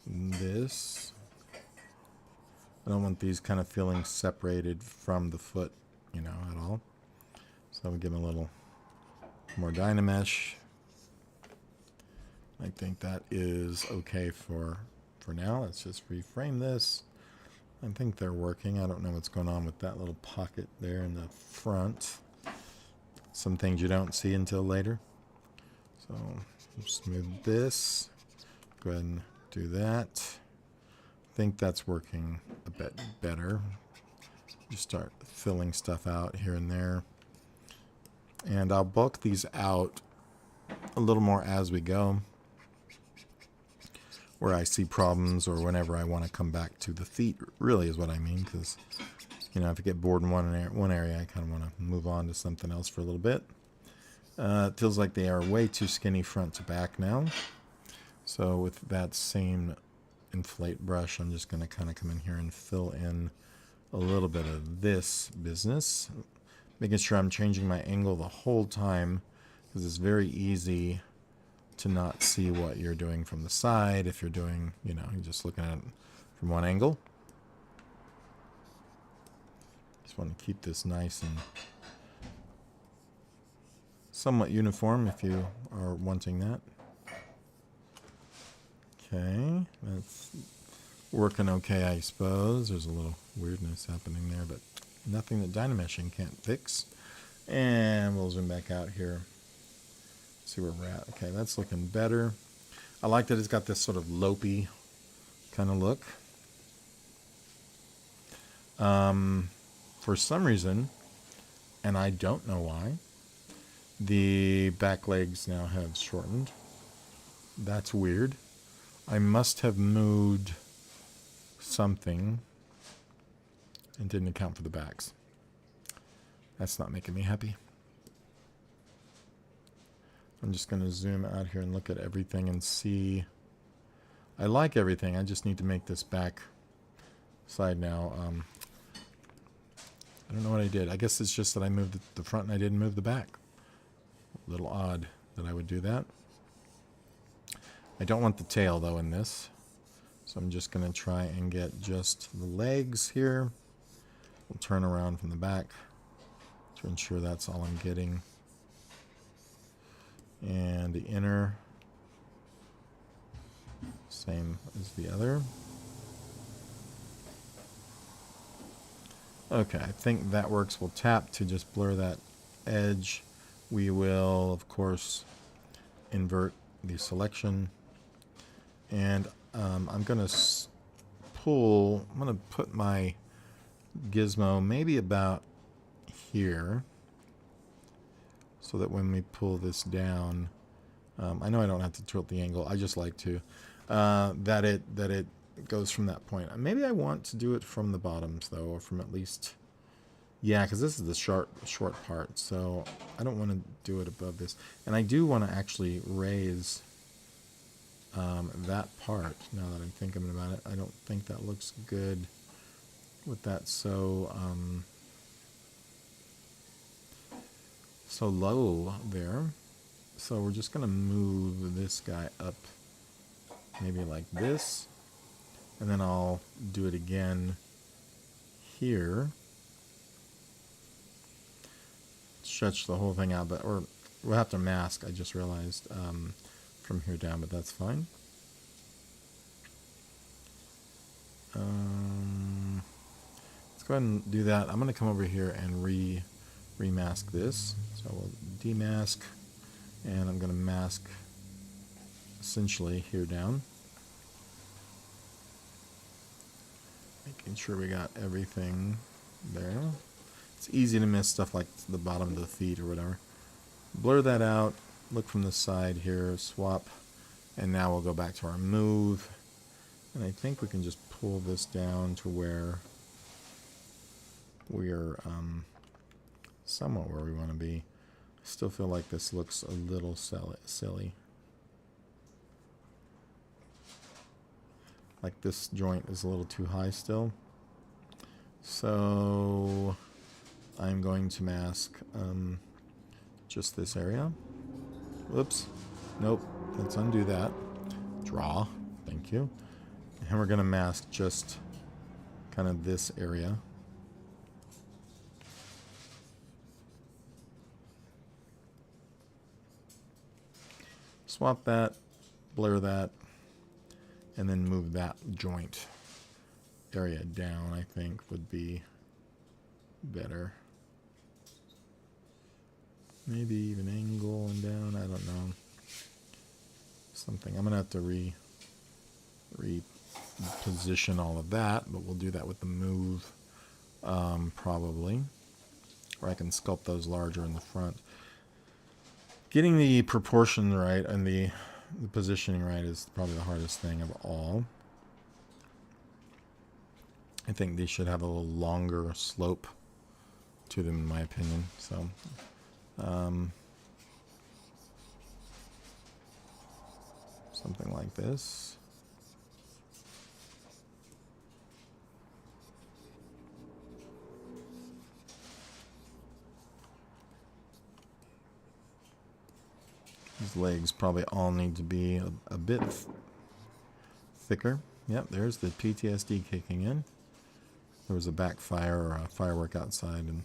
This. I don't want these kind of feeling separated from the foot, you know, at all. So we give them a little more Dynamesh. I think that is okay for now. Let's just reframe this. I think they're working. I don't know what's going on with that little pocket there in the front. Some things you don't see until later. So smooth this. Go ahead and do that. I think that's working a bit better. Just start filling stuff out here and there. And I'll bulk these out a little more as we go, where I see problems or whenever I want to come back to the feet, really is what I mean, because, you know, if I get bored in one area, I kind of want to move on to something else for a little bit. It feels like they are way too skinny front to back now. So with that same inflate brush, I'm just going to kind of come in here and fill in a little bit of this business, making sure I'm changing my angle the whole time, because it's very easy to not see what you're doing from the side if you're doing, you know, you're just looking at it from one angle. Just want to keep this nice and somewhat uniform if you are wanting that. Okay, that's working okay, I suppose. There's a little weirdness happening there, but nothing that Dynameshing can't fix. And we'll zoom back out here. See where we're at. Okay, that's looking better. I like that it's got this sort of lopey kind of look. For some reason, and I don't know why, the back legs now have shortened. That's weird. I must have moved something and didn't account for the backs. That's not making me happy. I'm just going to zoom out here and look at everything and see. I like everything. I just need to make this back side now. I don't know what I did. I guess it's just that I moved the front and I didn't move the back. A little odd that I would do that. I don't want the tail, though, in this. So I'm just going to try and get just the legs here. We'll turn around from the back to ensure that's all I'm getting. And the inner, same as the other. Okay, I think that works. We'll tap to just blur that edge. We will, of course, invert the selection. And I'm going to I'm going to put my gizmo maybe about here, so that when we pull this down, I know I don't have to tilt the angle, I just like to, that it goes from that point. Maybe I want to do it from the bottoms though, or from at least, yeah, because this is the short part, so I don't want to do it above this. And I do want to actually raise that part, now that I'm thinking about it. I don't think that looks good with that so so low there. So we're just going to move this guy up maybe like this, and then I'll do it again here. Stretch the whole thing out, but or we'll have to mask, I just realized, from here down, but that's fine. Let's go ahead and do that. I'm going to come over here and remask this. So we'll demask, and I'm going to mask essentially here down. Making sure we got everything there. It's easy to miss stuff like the bottom of the feet or whatever. Blur that out, look from the side here, swap, and now we'll go back to our move. And I think we can just pull this down to where we're somewhat where we want to be. I still feel like this looks a little silly. Like this joint is a little too high still. So I'm going to mask just this area. Whoops. Nope. Let's undo that. Draw. Thank you. And we're going to mask just kind of this area. Swap that, blur that, and then move that joint area down, I think would be better. Maybe even angle and down, I don't know. Something. I'm going to have to reposition all of that, but we'll do that with the move probably. Or I can sculpt those larger in the front. Getting the proportion right and the positioning right is probably the hardest thing of all. I think these should have a little longer slope to them, in my opinion. So, something like this. These legs probably all need to be a bit thicker. Yep, there's the PTSD kicking in. There was a backfire or a firework outside, and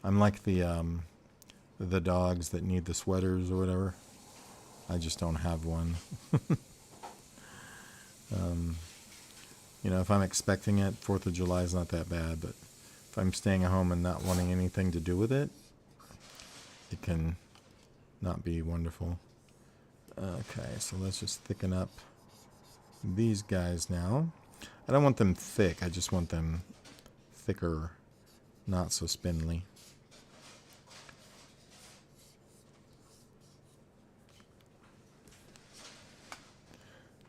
I'm like the dogs that need the sweaters or whatever. I just don't have one. You know, if I'm expecting it, 4th of July is not that bad, but if I'm staying at home and not wanting anything to do with it, it can not be wonderful. Okay, so let's just thicken up these guys now. I don't want them thick, I just want them thicker, not so spindly.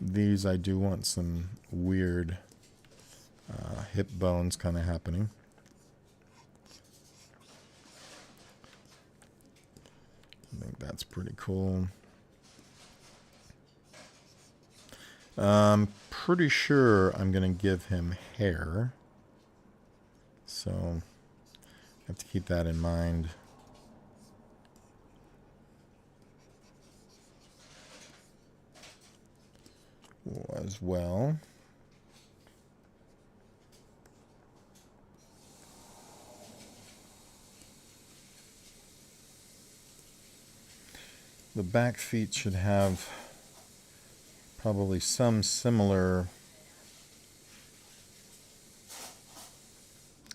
These I do want some weird hip bones kind of happening. I think that's pretty cool. Pretty sure I'm going to give him hair. So I have to keep that in mind. As well. The back feet should have probably some similar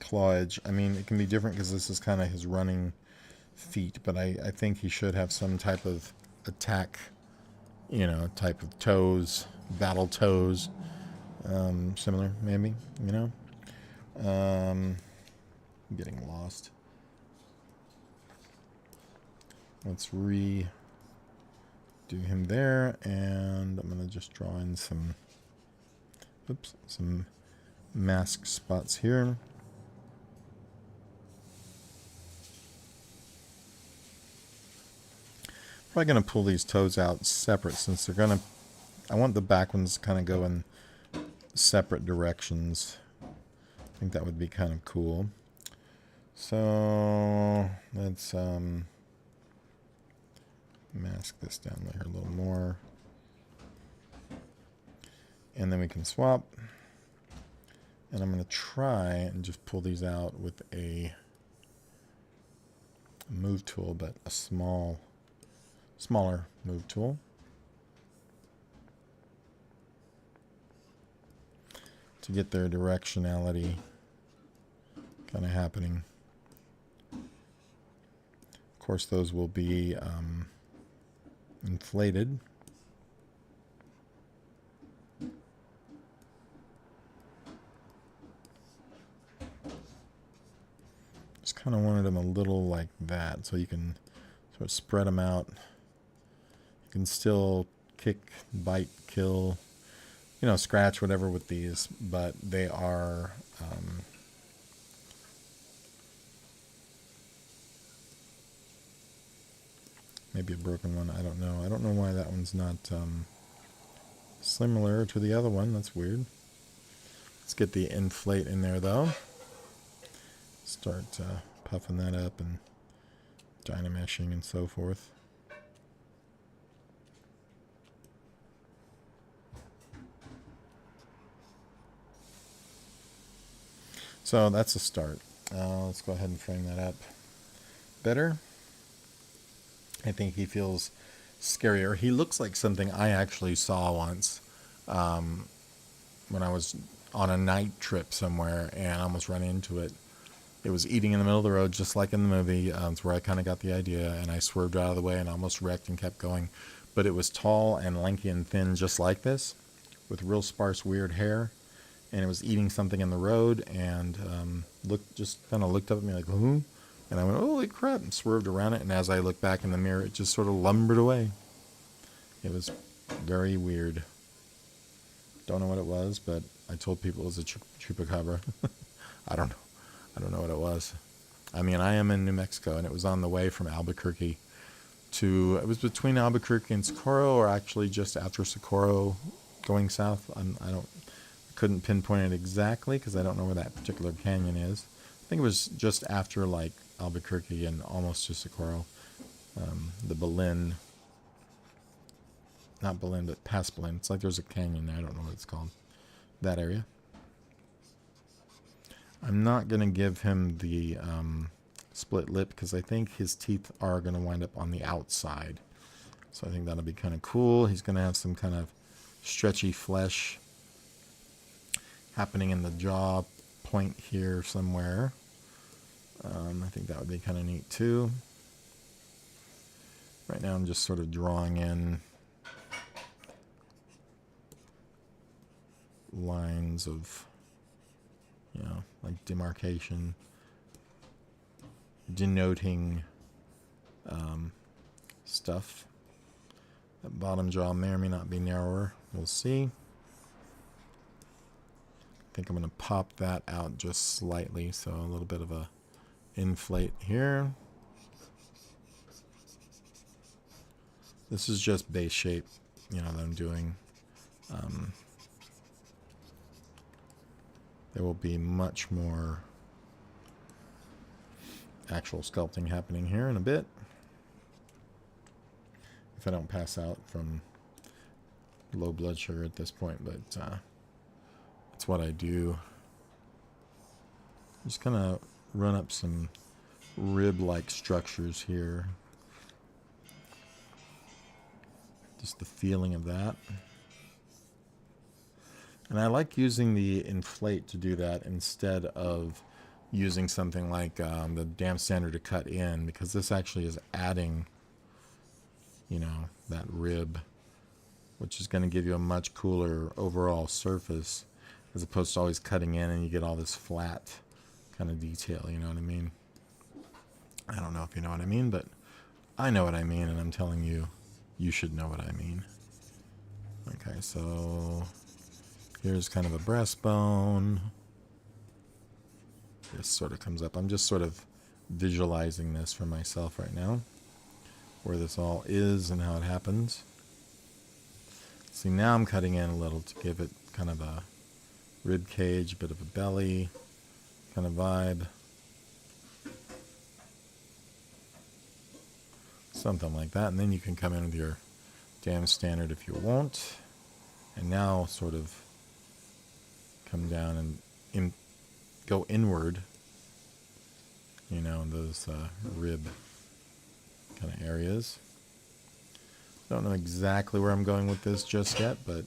claw edge. I mean, it can be different because this is kind of his running feet, but I think he should have some type of attack, you know, type of toes, battle toes, similar maybe, you know. I'm getting lost. Let's redo him there, and I'm gonna just draw in some, oops, some mask spots here. Probably gonna pull these toes out separate since they're gonna, I want the back ones to kind of go in separate directions. I think that would be kind of cool. So let's mask this down there a little more. And then we can swap. And I'm going to try and just pull these out with a move tool, but a smaller move tool. To get their directionality kind of happening. Of course, those will be inflated. Just kind of wanted them a little like that, so you can sort of spread them out. You can still kick, bite, kill, you know, scratch, whatever with these, but they are maybe a broken one. I don't know. I don't know why that one's not similar to the other one. That's weird. Let's get the inflate in there, though. Start puffing that up and dynameshing and so forth. So that's a start. Let's go ahead and frame that up better. I think he feels scarier. He looks like something I actually saw once when I was on a night trip somewhere and almost ran into it. It was eating in the middle of the road, just like in the movie. It's where I kind of got the idea, and I swerved out of the way and almost wrecked and kept going. But it was tall and lanky and thin, just like this, with real sparse, weird hair. And it was eating something in the road, and just kind of looked up at me like, "Who?" And I went, "Holy crap!" and swerved around it. And as I looked back in the mirror, it just sort of lumbered away. It was very weird. Don't know what it was, but I told people it was a Chupacabra. I don't know. I don't know what it was. I mean, I am in New Mexico, and it was on the way from Albuquerque to, it was between Albuquerque and Socorro, or actually just after Socorro going south. Couldn't pinpoint it exactly because I don't know where that particular canyon is. I think it was just after like Albuquerque and almost to Socorro. The Belen, not Belen, but past Belen. It's like there's a canyon there. I don't know what it's called. That area. I'm not going to give him the split lip because I think his teeth are going to wind up on the outside. So I think that'll be kind of cool. He's going to have some kind of stretchy flesh happening in the jaw point here somewhere. I think that would be kind of neat too. Right now I'm just sort of drawing in lines of, you know, like demarcation, denoting stuff. That bottom jaw may or may not be narrower. We'll see. I think I'm going to pop that out just slightly, so a little bit of a inflate here. This is just base shape, you know, that I'm doing. There will be much more actual sculpting happening here in a bit. If I don't pass out from low blood sugar at this point, but it's what I do. I'm just gonna run up some rib-like structures here. Just the feeling of that. And I like using the inflate to do that instead of using something like the dam sander to cut in, because this actually is adding, you know, that rib, which is going to give you a much cooler overall surface as opposed to always cutting in and you get all this flat kind of detail, you know what I mean? I don't know if you know what I mean, but I know what I mean, and I'm telling you, you should know what I mean. Okay, so here's kind of a breastbone. This sort of comes up. I'm just sort of visualizing this for myself right now, where this all is and how it happens. See, now I'm cutting in a little to give it kind of a rib cage, bit of a belly kind of vibe. Something like that. And then you can come in with your dam standard if you want. And now sort of come down and go inward, you know, in those rib kind of areas. Don't know exactly where I'm going with this just yet, but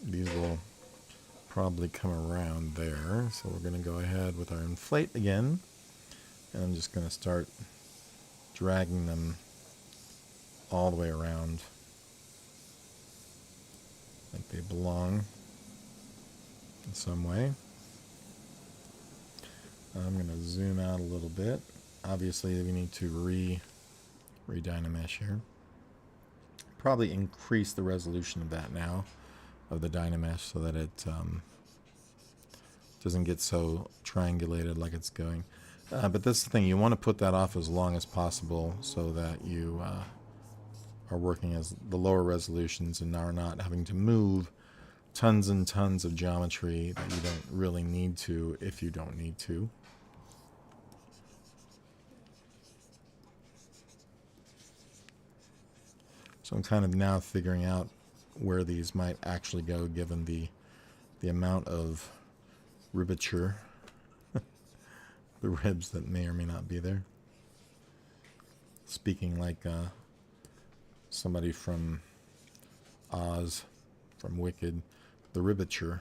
these will probably come around there. So we're going to go ahead with our inflate again, and I'm just going to start dragging them all the way around like they belong in some way. I'm going to zoom out a little bit. Obviously we need to re-dynamesh here. Probably increase the resolution of that now, of the dynamesh, so that it doesn't get so triangulated like it's going. But this is the thing, you want to put that off as long as possible so that you are working as the lower resolutions and are not having to move tons and tons of geometry that you don't really need to if you don't need to. So I'm kind of now figuring out where these might actually go given the amount of ribature, the ribs that may or may not be there. Speaking like somebody from Oz, from Wicked, the ribature.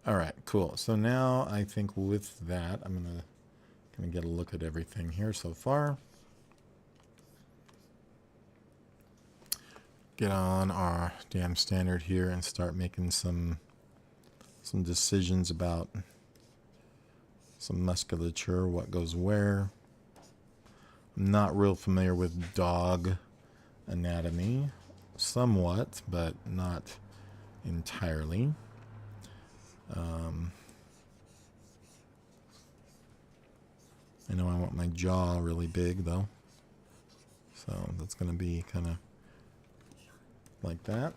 Alright, cool. So now I think with that, I'm gonna get a look at everything here so far. Get on our dam standard here and start making some decisions about some musculature, what goes where. I'm not real familiar with dog anatomy, somewhat, but not entirely. I know I want my jaw really big though, so that's going to be kind of like that.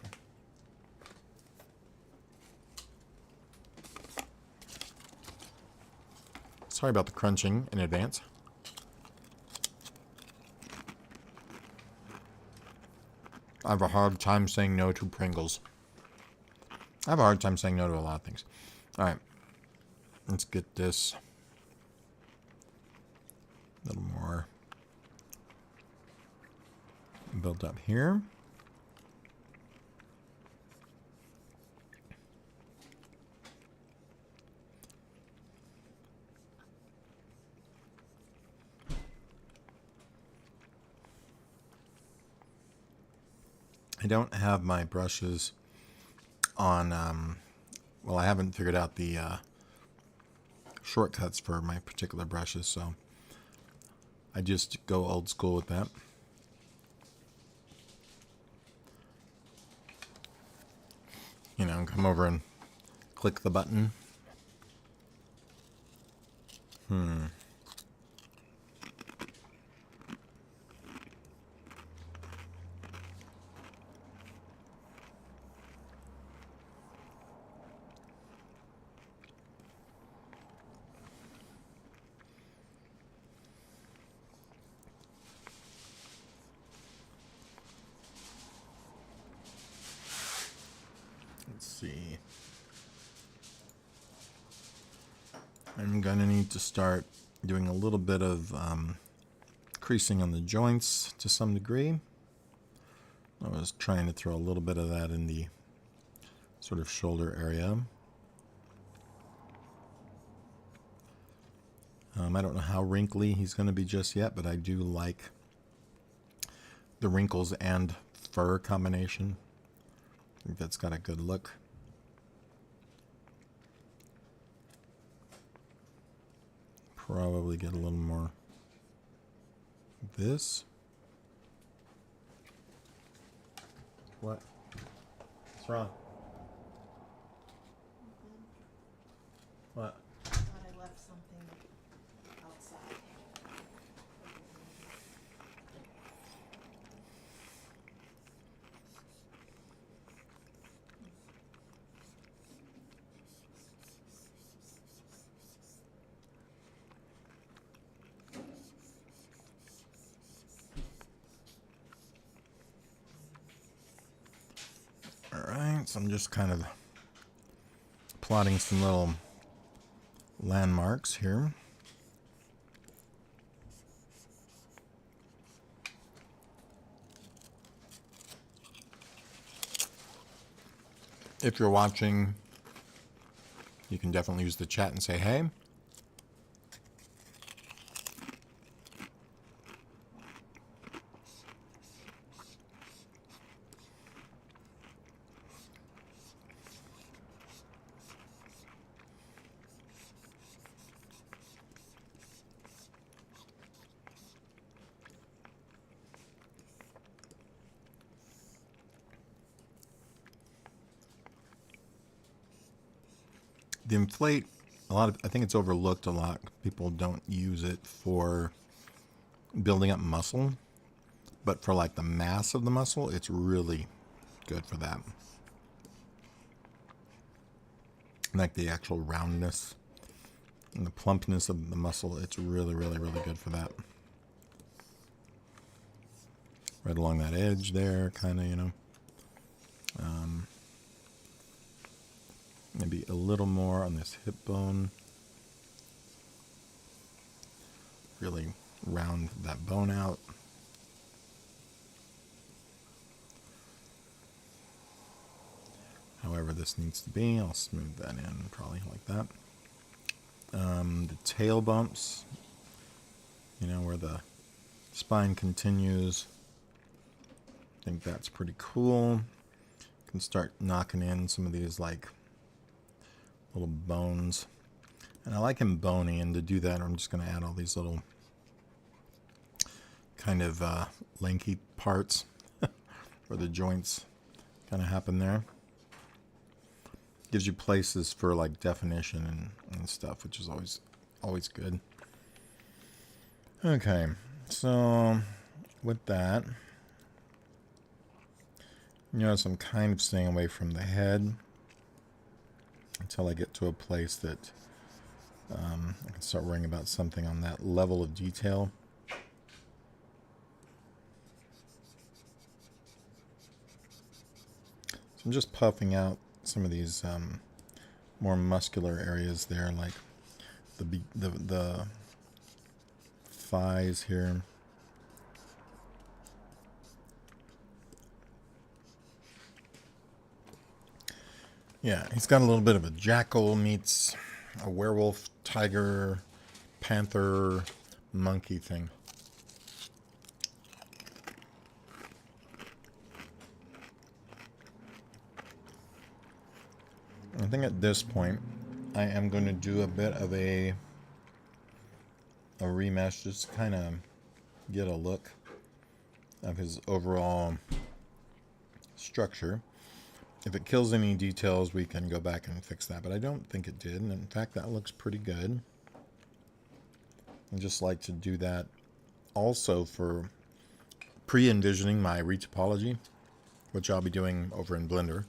Sorry about the crunching in advance. I have a hard time saying no to Pringles. I have a hard time saying no to a lot of things. Alright, let's get this a little more built up here. I don't have my brushes on, well, I haven't figured out the shortcuts for my particular brushes, so I just go old school with that. You know, come over and click the button. Let's see. I'm gonna need to start doing a little bit of creasing on the joints to some degree. I was trying to throw a little bit of that in the sort of shoulder area. I don't know how wrinkly he's going to be just yet, but I do like the wrinkles and fur combination. I think that's got a good look. Probably get a little more of this. What? What's wrong? What? I thought I left something outside. Alright, so I'm just kind of plotting some little landmarks here. If you're watching, you can definitely use the chat and say hey. The inflate, I think it's overlooked a lot. People don't use it for building up muscle, but for like the mass of the muscle, it's really good for that. Like the actual roundness and the plumpness of the muscle, it's really, really, really good for that. Right along that edge there, kind of, you know. Maybe a little more on this hip bone. Really round that bone out. However this needs to be, I'll smooth that in probably like that. The tail bumps, you know, where the spine continues. I think that's pretty cool. Can start knocking in some of these like little bones. And I like him bony, and to do that I'm just going to add all these little kind of lanky parts where the joints kind of happen there. Gives you places for like definition and stuff, which is always good. Okay, so with that, you notice I'm kind of staying away from the head until I get to a place that I can start worrying about something on that level of detail. So I'm just puffing out some of these more muscular areas there, like the thighs here. Yeah, he's got a little bit of a jackal meets a werewolf, tiger, panther, monkey thing. I think at this point I am going to do a bit of a remesh, just to kind of get a look of his overall structure. If it kills any details, we can go back and fix that, but I don't think it did, and in fact that looks pretty good. I just like to do that also for pre-envisioning my retopology, which I'll be doing over in Blender.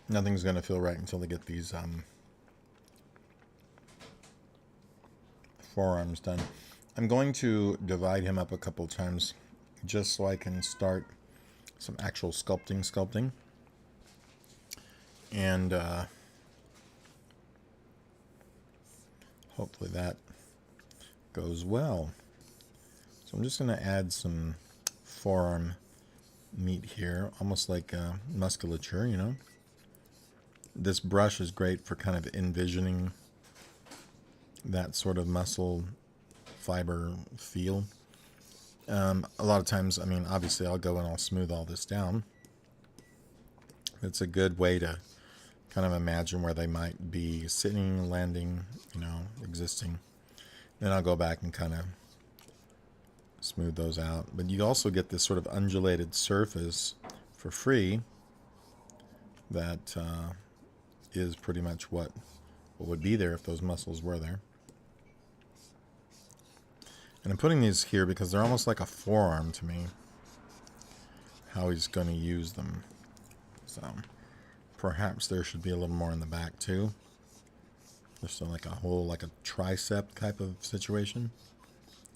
Nothing's going to feel right until they get these forearms done. I'm going to divide him up a couple times just so I can start some actual sculpting. And hopefully that goes well. So I'm just going to add some forearm meat here, almost like musculature, you know. This brush is great for kind of envisioning that sort of muscle fiber feel. A lot of times, I mean, obviously I'll go and I'll smooth all this down. It's a good way to kind of imagine where they might be sitting, landing, you know, existing. Then I'll go back and kind of smooth those out. But you also get this sort of undulated surface for free that is pretty much what would be there if those muscles were there. And I'm putting these here because they're almost like a forearm to me, how he's going to use them. So perhaps there should be a little more in the back too. Just like a whole, like a tricep type of situation,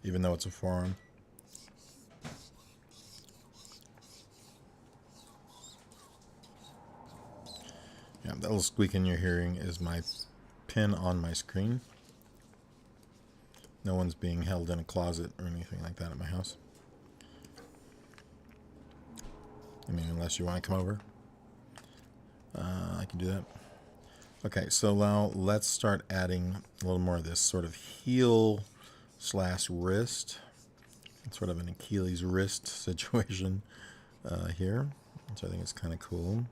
even though it's a forearm. Yeah, that little squeaking you're hearing is my pin on my screen. No one's being held in a closet or anything like that at my house. I mean, unless you want to come over, I can do that. Okay, so now let's start adding a little more of this sort of heel slash wrist. It's sort of an Achilles wrist situation here, which I think is kind of cool.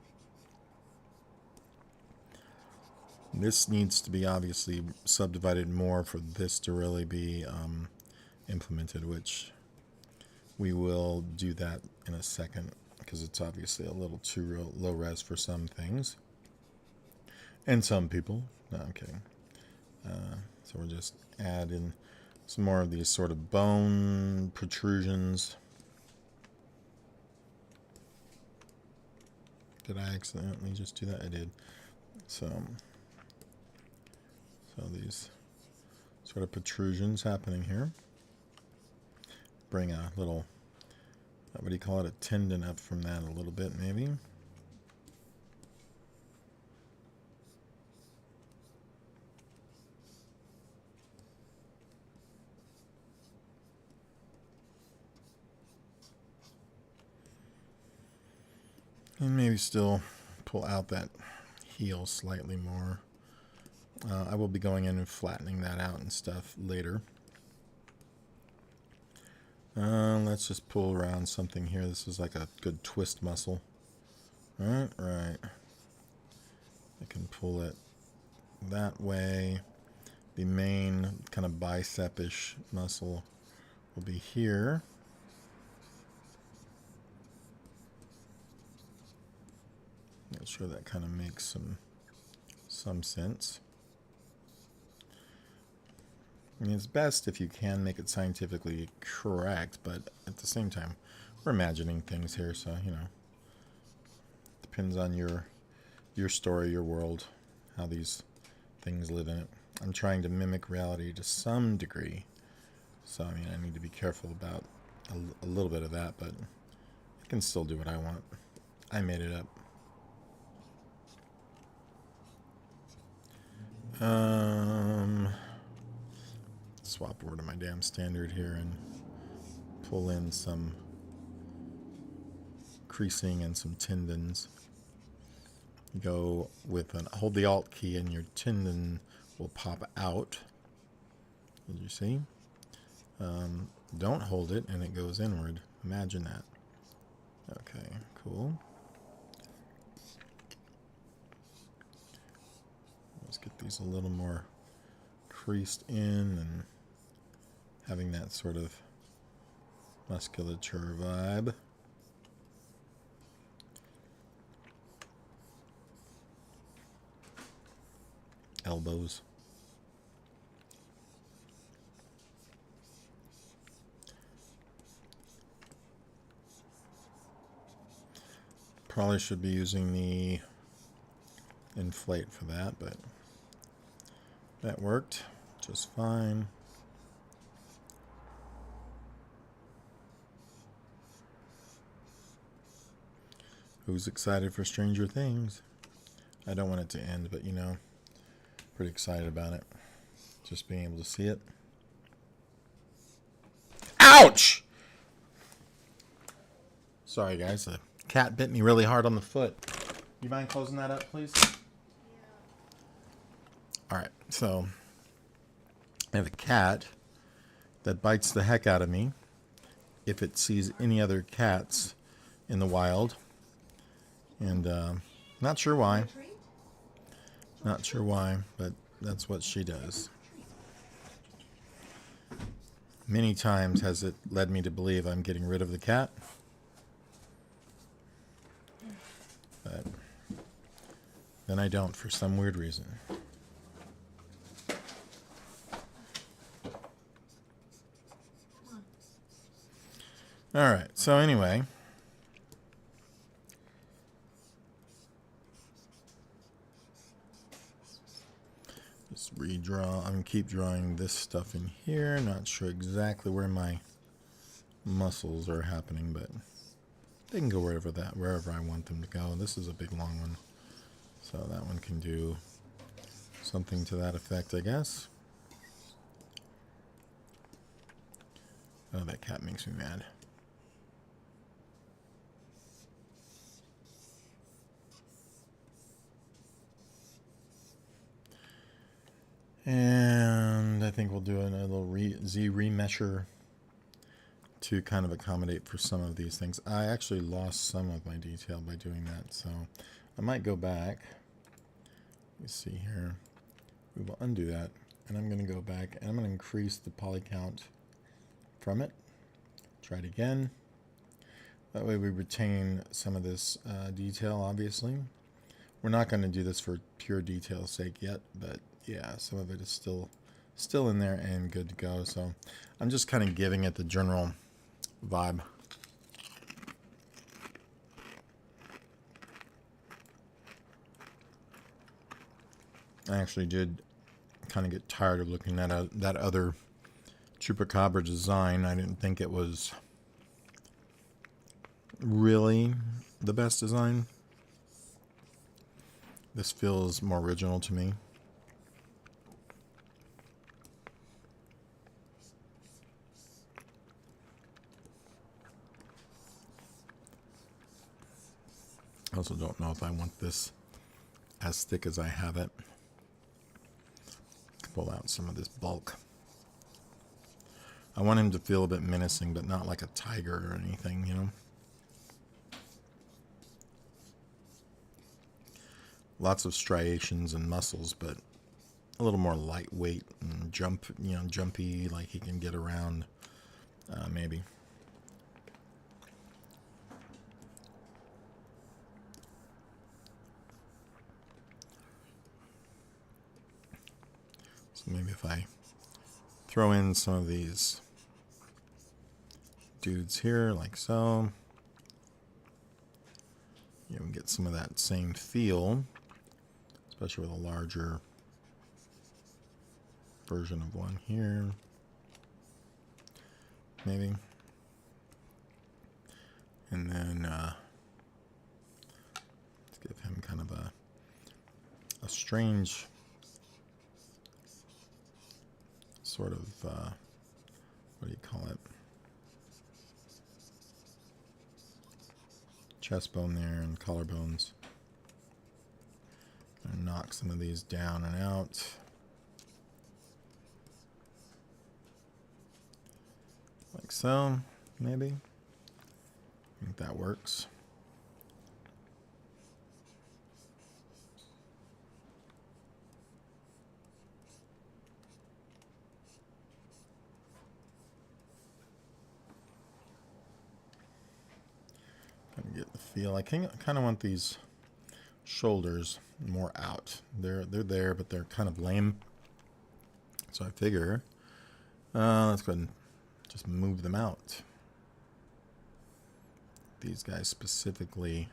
This needs to be obviously subdivided more for this to really be implemented, which we will do that in a second because it's obviously a little too low res for some things and some people. No, I'm kidding. So we'll just add in some more of these sort of bone protrusions. Did I accidentally just do that? I did. So these sort of protrusions happening here. Bring a little, what do you call it, a tendon up from that a little bit maybe. And maybe still pull out that heel slightly more. I will be going in and flattening that out and stuff later. Let's just pull around something here. This is like a good twist muscle. Right. I can pull it that way. The main kind of bicep-ish muscle will be here. Not sure that kind of makes some sense. I mean, it's best if you can make it scientifically correct, but at the same time, we're imagining things here, so, you know, depends on your story, your world, how these things live in it. I'm trying to mimic reality to some degree, so, I mean, I need to be careful about a little bit of that, but I can still do what I want. I made it up. Swap over to my damn standard here and pull in some creasing and some tendons. Go with hold the Alt key and your tendon will pop out. Did you see? Don't hold it and it goes inward. Imagine that. Okay, cool. Let's get these a little more creased in and having that sort of musculature vibe. Elbows. Probably should be using the inflate for that, but that worked just fine. Who's excited for Stranger Things? I don't want it to end, but you know, pretty excited about it. Just being able to see it. Ouch! Sorry, guys. The cat bit me really hard on the foot. You mind closing that up, please? All right. So I have a cat that bites the heck out of me if it sees any other cats in the wild. And not sure why. Not sure why, but that's what she does. Many times has it led me to believe I'm getting rid of the cat. But then I don't for some weird reason. Alright, so anyway. Just redraw. I'm going to keep drawing this stuff in here. Not sure exactly where my muscles are happening, but they can go wherever I want them to go. This is a big long one, so that one can do something to that effect, I guess. Oh, that cat makes me mad. And I think we'll do a little Z remesher to kind of accommodate for some of these things. I actually lost some of my detail by doing that, so I might go back. Let me see here. We will undo that, and I'm going to go back, and I'm going to increase the poly count from it. Try it again. That way we retain some of this detail, obviously. We're not going to do this for pure detail's sake yet, but yeah, some of it is still in there and good to go. So I'm just kind of giving it the general vibe. I actually did kind of get tired of looking at that other Chupacabra design. I didn't think it was really the best design. This feels more original to me. I also don't know if I want this as thick as I have it. Pull out some of this bulk. I want him to feel a bit menacing, but not like a tiger or anything, you know. Lots of striations and muscles, but a little more lightweight and jumpy, like he can get around, maybe. So maybe if I throw in some of these dudes here, like so, you can get some of that same feel, especially with a larger version of one here, maybe. And then let's give him kind of a strange sort of, what do you call it? Chest bone there and collarbones. And knock some of these down and out. Like so, maybe. I think that works. Kind of get the feel. I kind of want these shoulders more out. They're there, but they're kind of lame. So I figure, let's go ahead and just move them out. These guys specifically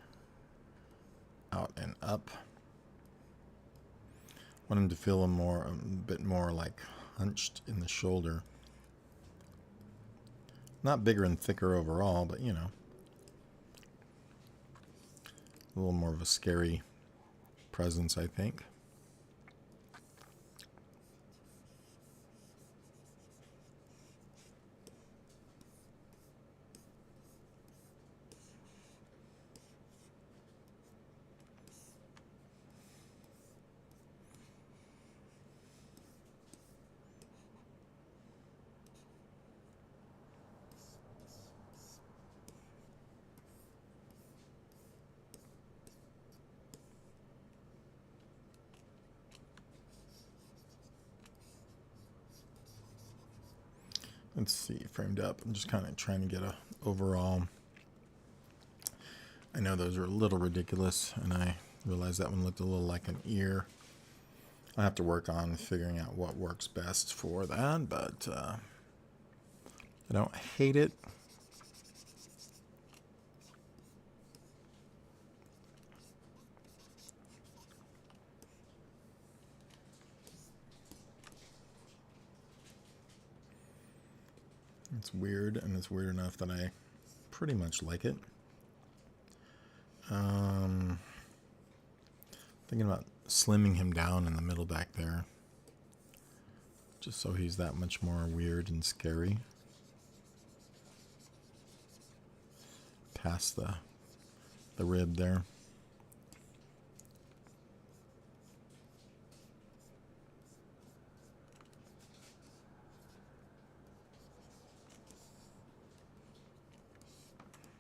out and up. Want them to feel a bit more like hunched in the shoulder. Not bigger and thicker overall, but you know, a little more of a scary presence, I think. Let's see, framed up. I'm just kind of trying to get a overall. I know those are a little ridiculous, and I realized that one looked a little like an ear. I have to work on figuring out what works best for that, but I don't hate it. It's weird, and it's weird enough that I pretty much like it. Thinking about slimming him down in the middle back there, just so he's that much more weird and scary. Past the rib there.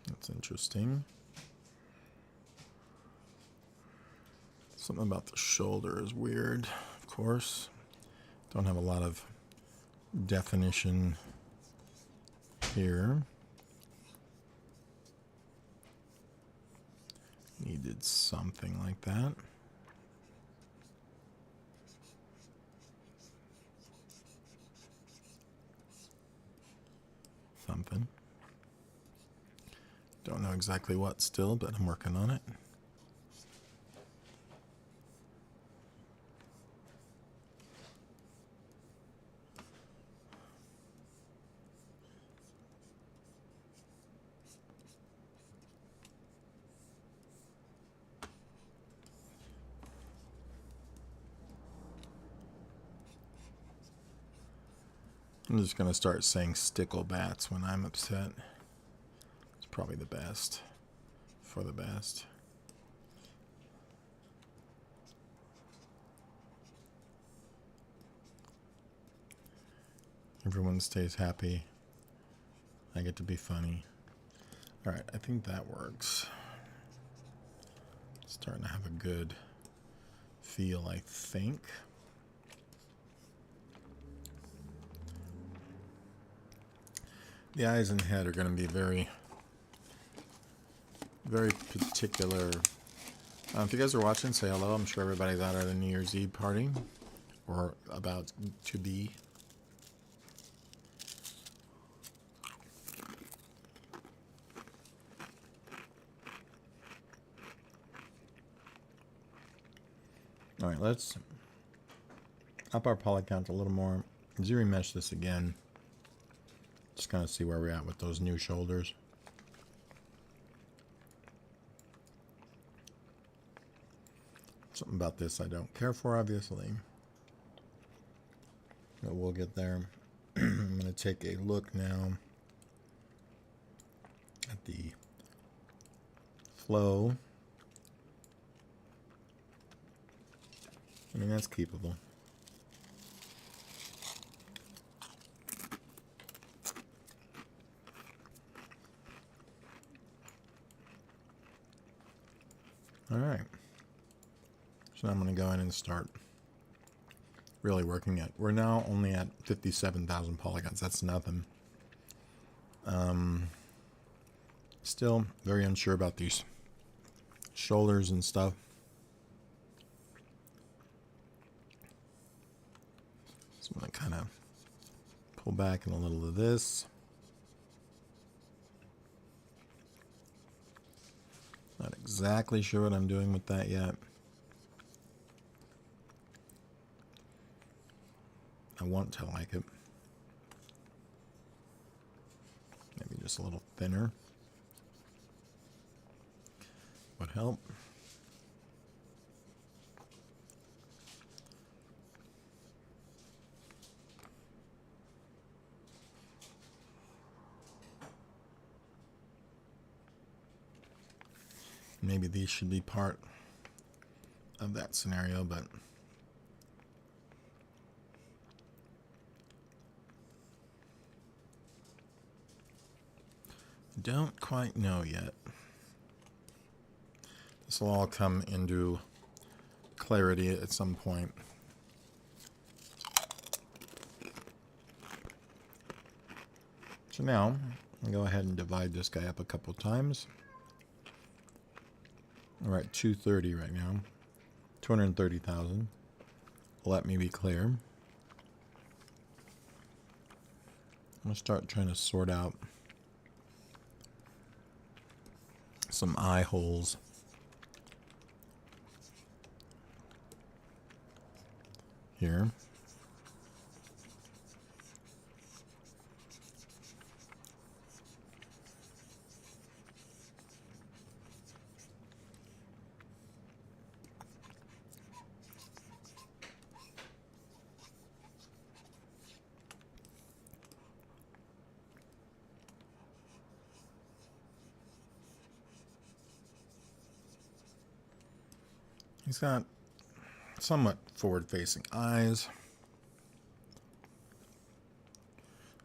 That's interesting. Something about the shoulder is weird, of course. Don't have a lot of definition here. Needed something like that. Something. Don't know exactly what still, but I'm working on it. I'm just going to start saying stickle bats when I'm upset. It's probably the best. For the best. Everyone stays happy. I get to be funny. Alright, I think that works. Starting to have a good feel, I think. The eyes and head are going to be very particular. If you guys are watching, say hello. I'm sure everybody's out at a New Year's Eve party or about to be. All right, let's up our poly count a little more. Zero mesh this again. Just kind of see where we're at with those new shoulders. Something about this I don't care for, obviously. But we'll get there. I'm going to take a look now at the flow. I mean, that's keepable. All right. So I'm going to go in and start really working it. We're now only at 57,000 polygons. That's nothing. Still very unsure about these shoulders and stuff. So I'm going to kind of pull back in a little of this. Not exactly sure what I'm doing with that yet. I want to like it. Maybe just a little thinner would help. Maybe these should be part of that scenario, but don't quite know yet. This will all come into clarity at some point. So now, I'll go ahead and divide this guy up a couple times. We're at 230 right now. 230,000. Let me be clear. I'm going to start trying to sort out some eye holes here. He's got somewhat forward-facing eyes.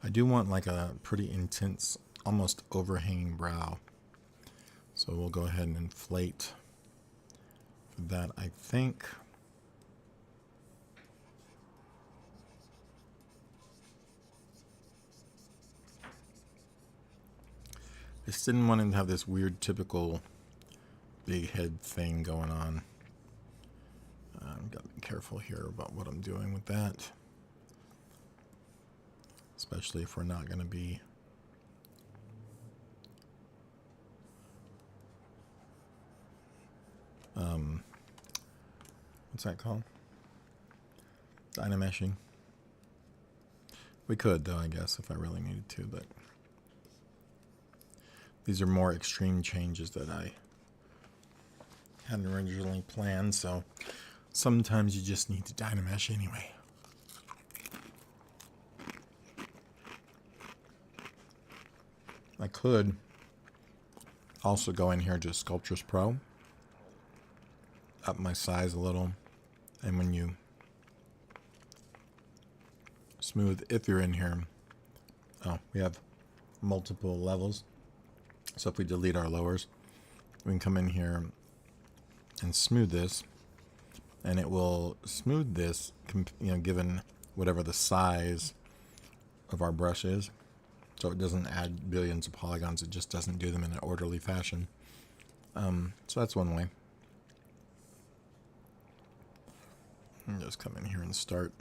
I do want like a pretty intense, almost overhanging brow. So we'll go ahead and inflate that, I think. I just didn't want him to have this weird, typical big head thing going on. I've got to be careful here about what I'm doing with that. Especially if we're not going to be what's that called? Dynameshing. We could, though, I guess, if I really needed to, but these are more extreme changes that I hadn't originally planned, so sometimes you just need to dynamesh anyway. I could also go in here to Sculptris Pro, up my size a little, and when you smooth, if you're in here, oh, we have multiple levels, so if we delete our lowers, we can come in here and smooth this, and it will smooth this, you know, given whatever the size of our brush is. So it doesn't add billions of polygons. It just doesn't do them in an orderly fashion. So that's one way. And just come in here and start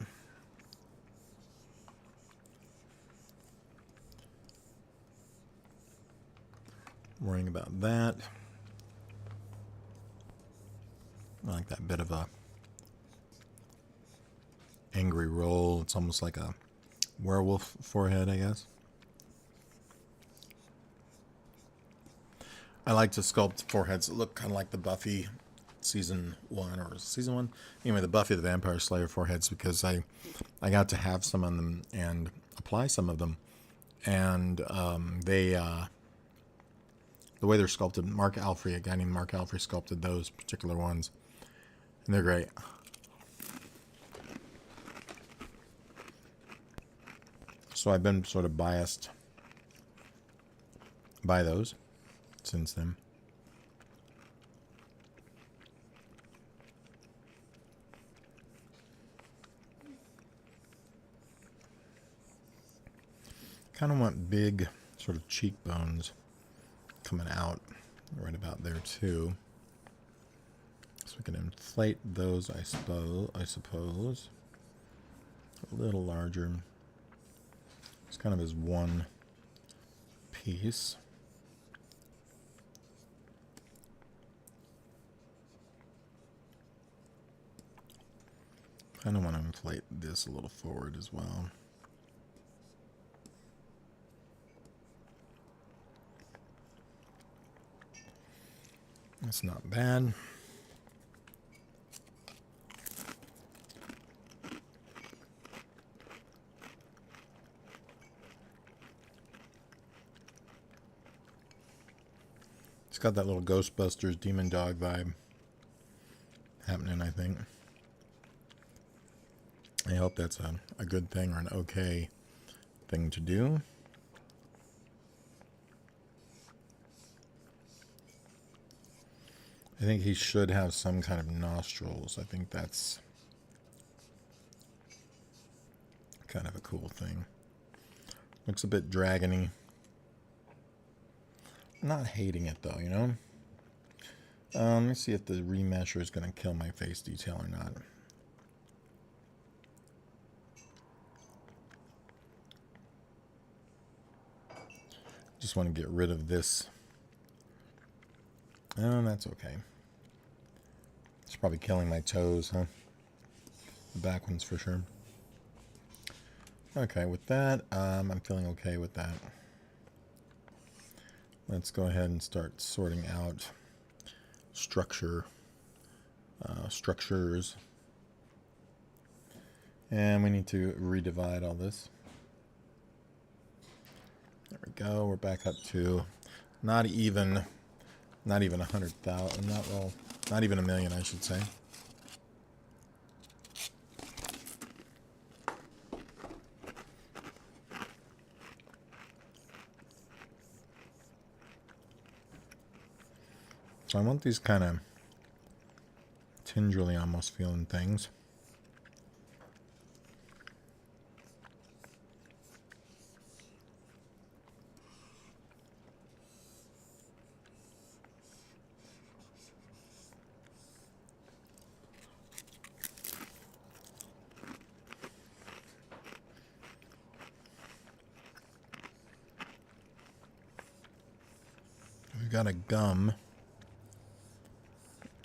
worrying about that. I like that bit of a angry roll. It's almost like a werewolf forehead, I guess. I like to sculpt foreheads that look kind of like the Buffy season 1 or season 1. Anyway, the Buffy the Vampire Slayer foreheads, because I got to have some on them and apply some of them, and the way they're sculpted, a guy named Mark Alfrey sculpted those particular ones, and they're great. So I've been sort of biased by those since then. Kind of want big sort of cheekbones coming out right about there too. So we can inflate those, I suppose. A little larger. It's kind of as one piece. I kind of want to inflate this a little forward as well. That's not bad. It's got that little Ghostbusters demon dog vibe happening, I think. I hope that's a good thing or an okay thing to do. I think he should have some kind of nostrils. I think that's kind of a cool thing. Looks a bit dragony. I'm not hating it though, you know? Let me see if the remesher is going to kill my face detail or not. Just want to get rid of this. Oh, that's okay. It's probably killing my toes, huh? The back ones for sure. Okay, with that, I'm feeling okay with that. Let's go ahead and start sorting out structures. And we need to redivide all this. There we go. We're back up to not even 100,000. Not even a million, I should say. So I want these kind of tingly almost feeling things. We've got a gum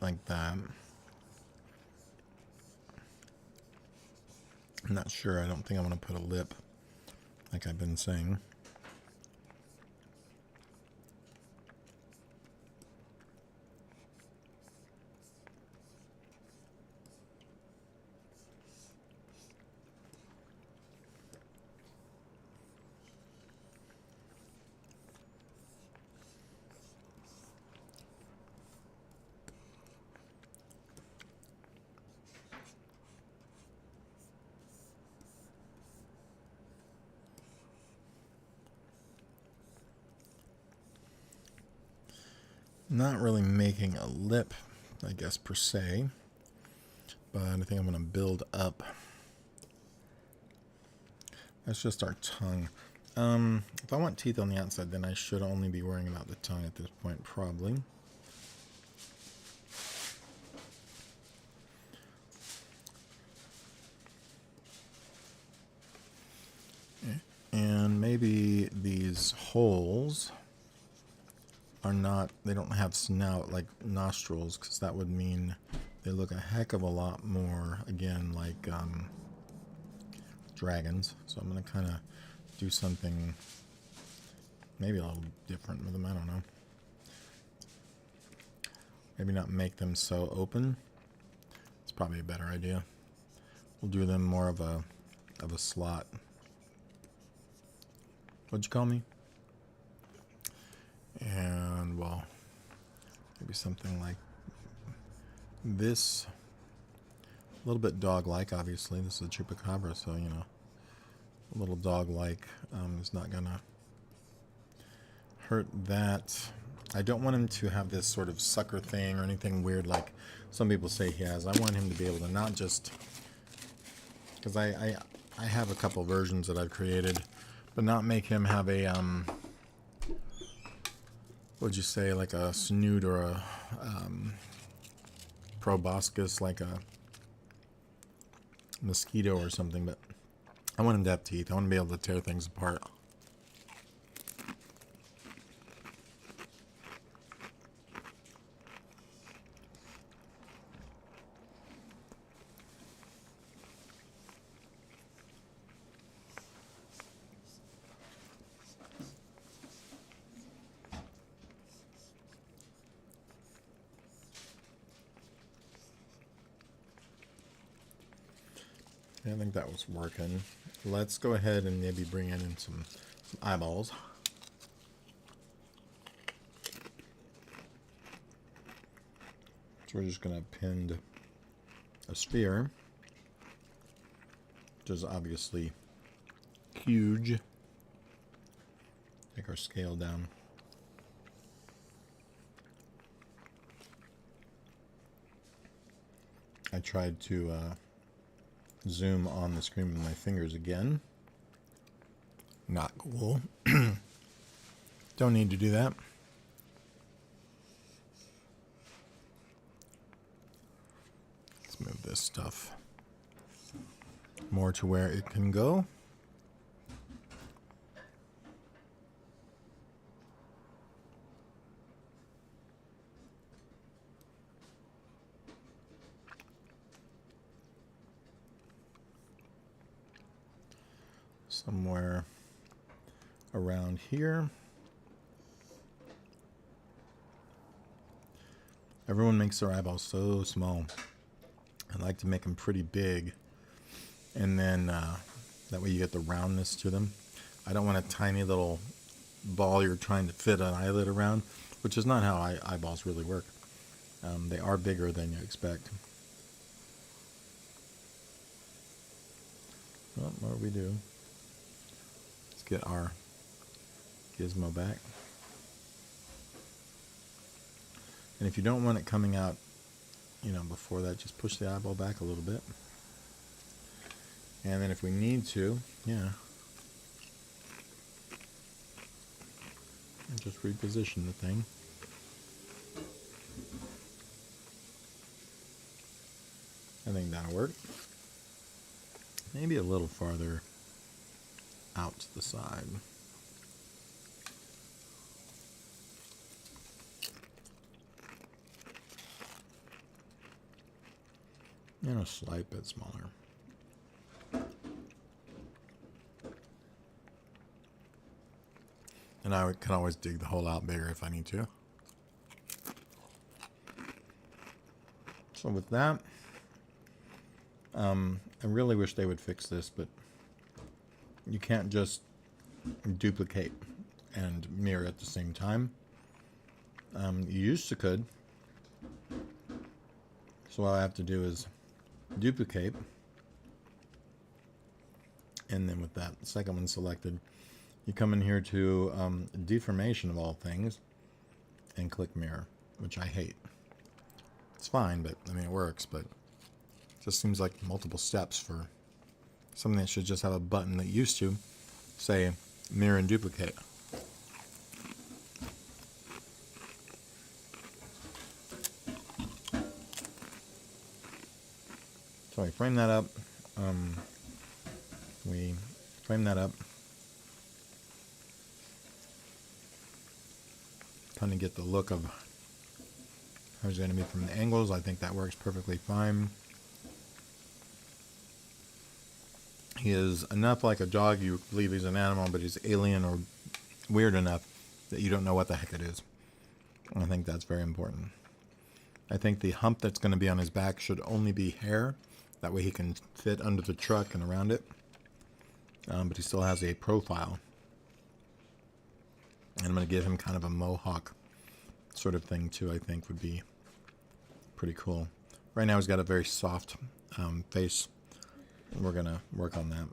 like that. I'm not sure. I don't think I want to put a lip like I've been saying. Not really making a lip, I guess, per se. But I think I'm going to build up. That's just our tongue. If I want teeth on the outside, then I should only be worrying about the tongue at this point, probably. And maybe these holes are not, they don't have snout like nostrils, because that would mean they look a heck of a lot more, again, like dragons. So I'm going to kind of do something maybe a little different with them. I don't know. Maybe not make them so open. It's probably a better idea. We'll do them more of a slot. What'd you call me? And, well, maybe something like this. A little bit dog-like, obviously. This is a Chupacabra, so, you know, a little dog-like is not going to hurt that. I don't want him to have this sort of sucker thing or anything weird like some people say he has. I want him to be able to not just... Because I have a couple versions that I've created, but not make him have a... what'd you say, like a snoot or a proboscis, like a mosquito or something, but I want him to have teeth. I want to be able to tear things apart. I think that was working. Let's go ahead and maybe bring in some eyeballs. So we're just going to append a sphere, which is obviously huge. Take our scale down. I tried to zoom on the screen with my fingers again. Not cool. Don't need to do that. Let's move this stuff more to where it can go. Somewhere around here. Everyone makes their eyeballs so small. I like to make them pretty big, and then that way you get the roundness to them. I don't want a tiny little ball you're trying to fit an eyelid around, which is not how eyeballs really work. They are bigger than you expect. Well, what do we do? Let's get our gizmo back. And if you don't want it coming out, before that, just push the eyeball back a little bit. And then if we need to, just reposition the thing. I think that'll work. Maybe a little farther out to the side. And a slight bit smaller. And I can always dig the hole out bigger if I need to. So with that, I really wish they would fix this, but you can't just duplicate and mirror at the same time. You used to could. So all I have to do is duplicate, and then with that second one selected, you come in here to deformation of all things and click mirror, which I hate. It's fine, but I mean it works, but it just seems like multiple steps for something that should just have a button that used to say mirror and duplicate. So we frame that up. Kind of get the look of how it's going to be from the angles. I think that works perfectly fine. He is enough like a dog you believe he's an animal, but he's alien or weird enough that you don't know what the heck it is. And I think that's very important. I think the hump that's going to be on his back should only be hair. That way he can fit under the truck and around it. But he still has a profile. And I'm going to give him kind of a mohawk sort of thing too, I think would be pretty cool. Right now he's got a very soft face. We're going to work on that.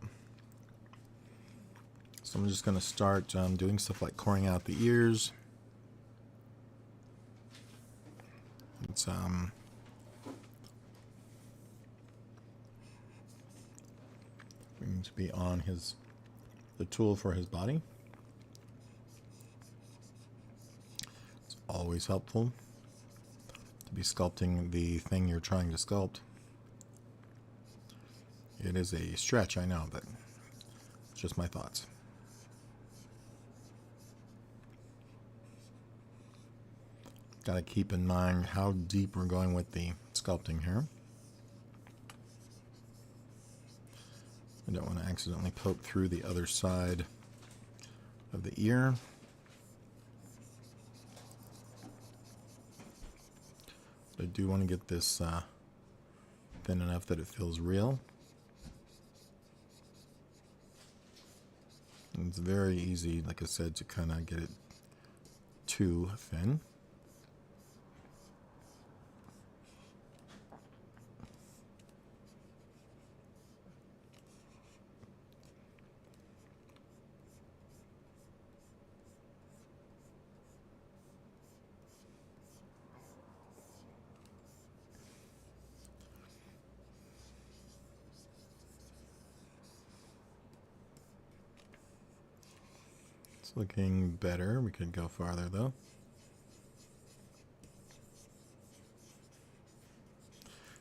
So I'm just going to start doing stuff like coring out the ears. It's going to be on the tool for his body. It's always helpful to be sculpting the thing you're trying to sculpt. It is a stretch, I know, but it's just my thoughts. Got to keep in mind how deep we're going with the sculpting here. I don't want to accidentally poke through the other side of the ear. But I do want to get this thin enough that it feels real. And it's very easy, like I said, to kind of get it too thin. It's looking better. We could go farther though.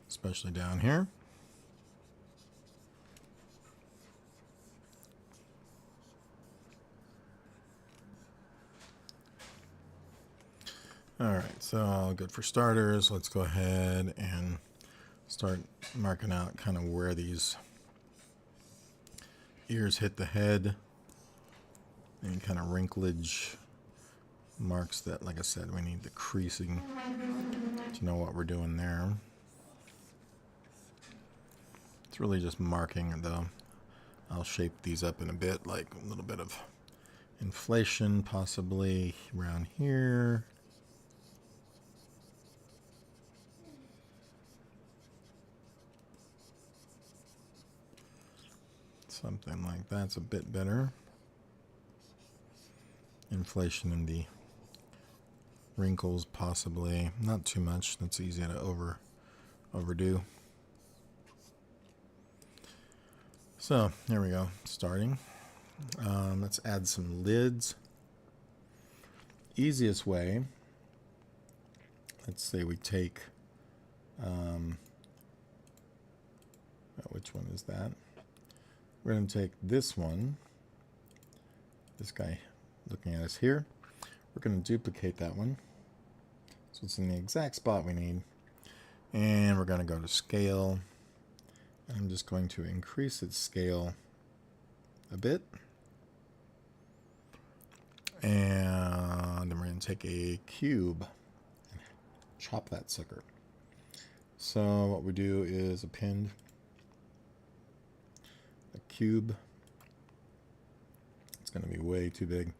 Especially down here. Alright, so good for starters. Let's go ahead and start marking out kind of where these ears hit the head. Any kind of wrinklage marks that, like I said, we need the creasing to know what we're doing there. It's really just marking though. I'll shape these up in a bit, like a little bit of inflation possibly around here. Something like that's a bit better. Inflation in the wrinkles possibly. Not too much. That's easy to overdo. So there we go. Starting. Let's add some lids. Easiest way. Let's say we take. Which one is that? We're going to take this one. This guy looking at us here. We're going to duplicate that one. So it's in the exact spot we need. And we're going to go to scale. I'm just going to increase its scale a bit. And then we're going to take a cube and chop that sucker. So what we do is append a cube. It's going to be way too big.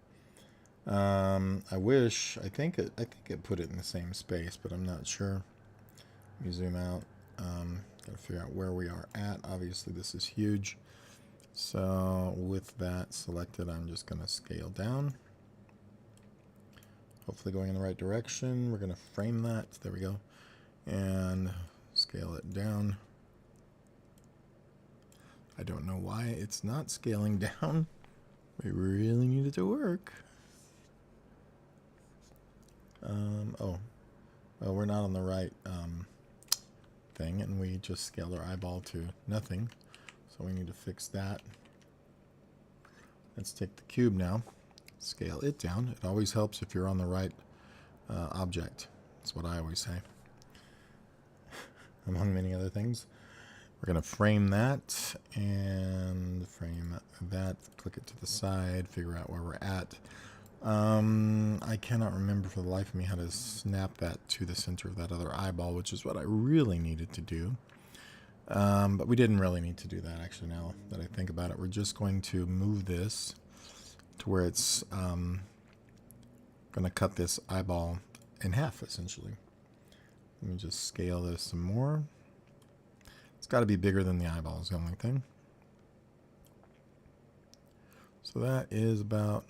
I think it put it in the same space, but I'm not sure. Let me zoom out. Got to figure out where we are at. Obviously, this is huge. So with that selected, I'm just going to scale down. Hopefully going in the right direction. We're going to frame that. There we go. And scale it down. I don't know why it's not scaling down. We really need it to work. Well, we're not on the right thing, and we just scaled our eyeball to nothing. So we need to fix that. Let's take the cube now, scale it down. It always helps if you're on the right object. That's what I always say, among many other things. We're going to frame that and frame that, click it to the side, figure out where we're at. I cannot remember for the life of me how to snap that to the center of that other eyeball, which is what I really needed to do. But we didn't really need to do that, actually, now that I think about it. We're just going to move this to where it's going to cut this eyeball in half, essentially. Let me just scale this some more. It's got to be bigger than the eyeball is the only thing. So that is about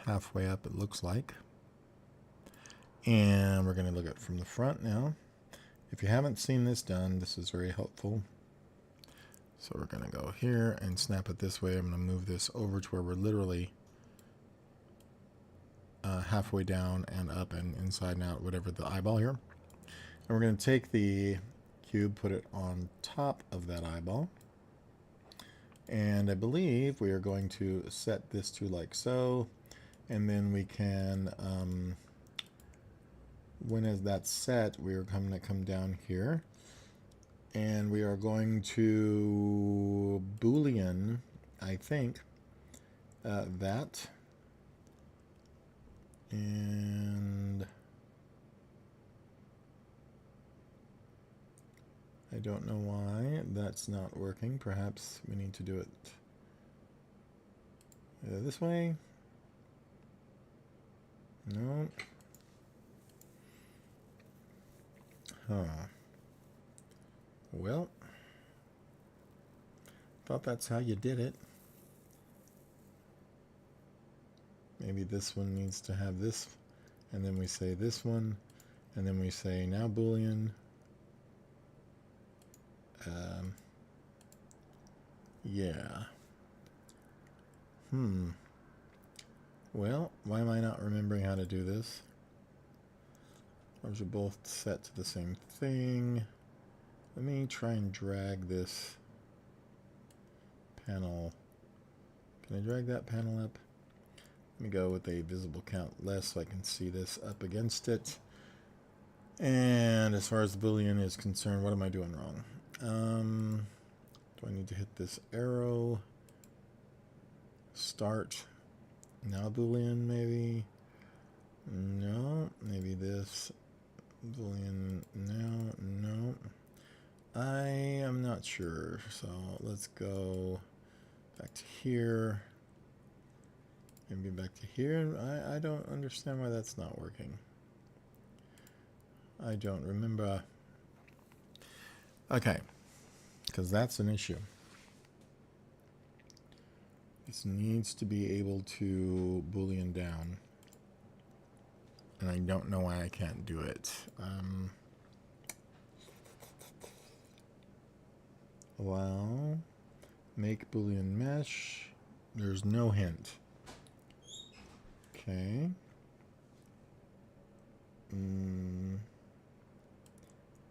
halfway up, it looks like. And we're going to look at it from the front now. If you haven't seen this done, this is very helpful. So we're going to go here and snap it this way. I'm going to move this over to where we're literally halfway down and up and inside and out, whatever the eyeball here. And we're going to take the cube, put it on top of that eyeball. And I believe we are going to set this to like so. And then we can, when is that set, we are going to come down here. And we are going to Boolean, I think, that. And I don't know why that's not working. Perhaps we need to do it this way. No. Huh. Well, thought that's how you did it. Maybe this one needs to have this, and then we say this one, and then we say now Boolean. Yeah. Well, why am I not remembering how to do this? Those are both set to the same thing. Let me try and drag this panel. Can I drag that panel up? Let me go with a visible count less so I can see this up against it. And as far as the Boolean is concerned, what am I doing wrong? Do I need to hit this arrow? Start. Now Boolean, maybe? No. Maybe this. Boolean now. No. I am not sure. So let's go back to here. Maybe back to here. I don't understand why that's not working. I don't remember. Okay. Because that's an issue. This needs to be able to Boolean down. And I don't know why I can't do it. Well, make Boolean mesh. There's no hint. Okay.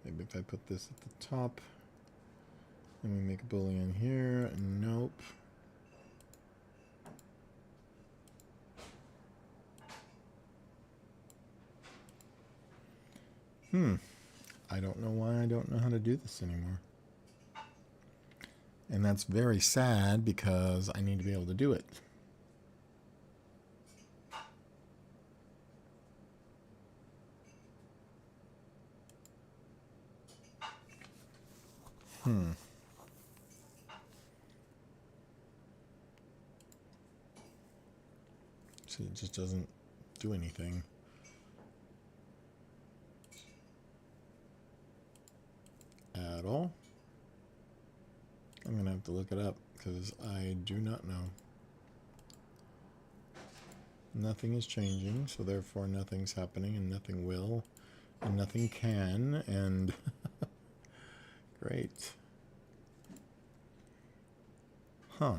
Maybe if I put this at the top, and we make a Boolean here. Nope. I don't know why I don't know how to do this anymore. And that's very sad because I need to be able to do it. So it just doesn't do anything. At all. I'm going to have to look it up because I do not know. Nothing is changing, so therefore nothing's happening and nothing will and nothing can, and great. Huh.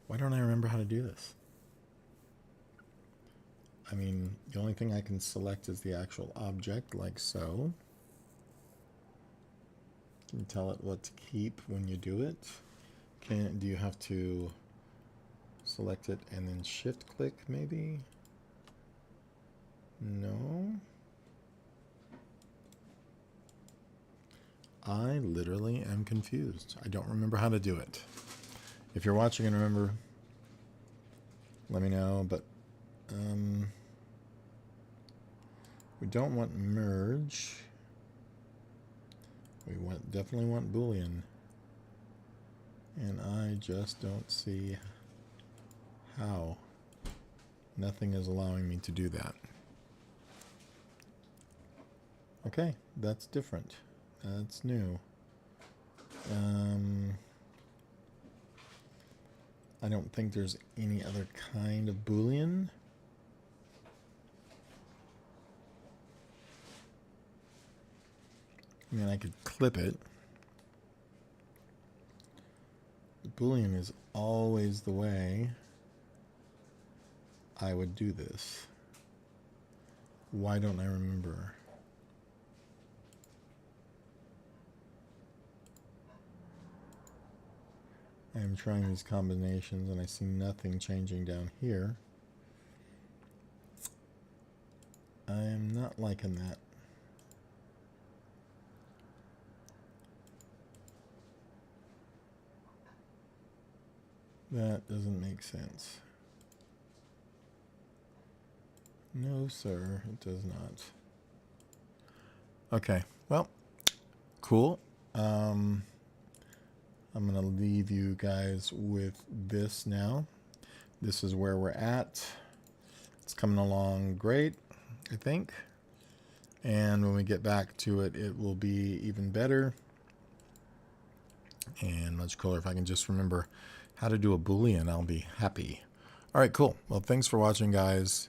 Why don't I remember how to do this? I mean, the only thing I can select is the actual object, like so. Can you tell it what to keep when you do it? Do you have to select it and then shift click maybe? No. I literally am confused. I don't remember how to do it. If you're watching and remember, let me know, but we don't want merge. We definitely want Boolean. And I just don't see how. Nothing is allowing me to do that. Okay, that's different. That's new. I don't think there's any other kind of Boolean. I mean, I could clip it. Boolean is always the way I would do this. Why don't I remember? I am trying these combinations and I see nothing changing down here. I am not liking that. That doesn't make sense. No, sir, it does not. Okay, well, cool. I'm going to leave you guys with this now. This is where we're at. It's coming along great, I think. And when we get back to it, it will be even better and much cooler. If I can just remember how to do a Boolean, I'll be happy. All right, cool. Well, thanks for watching, guys.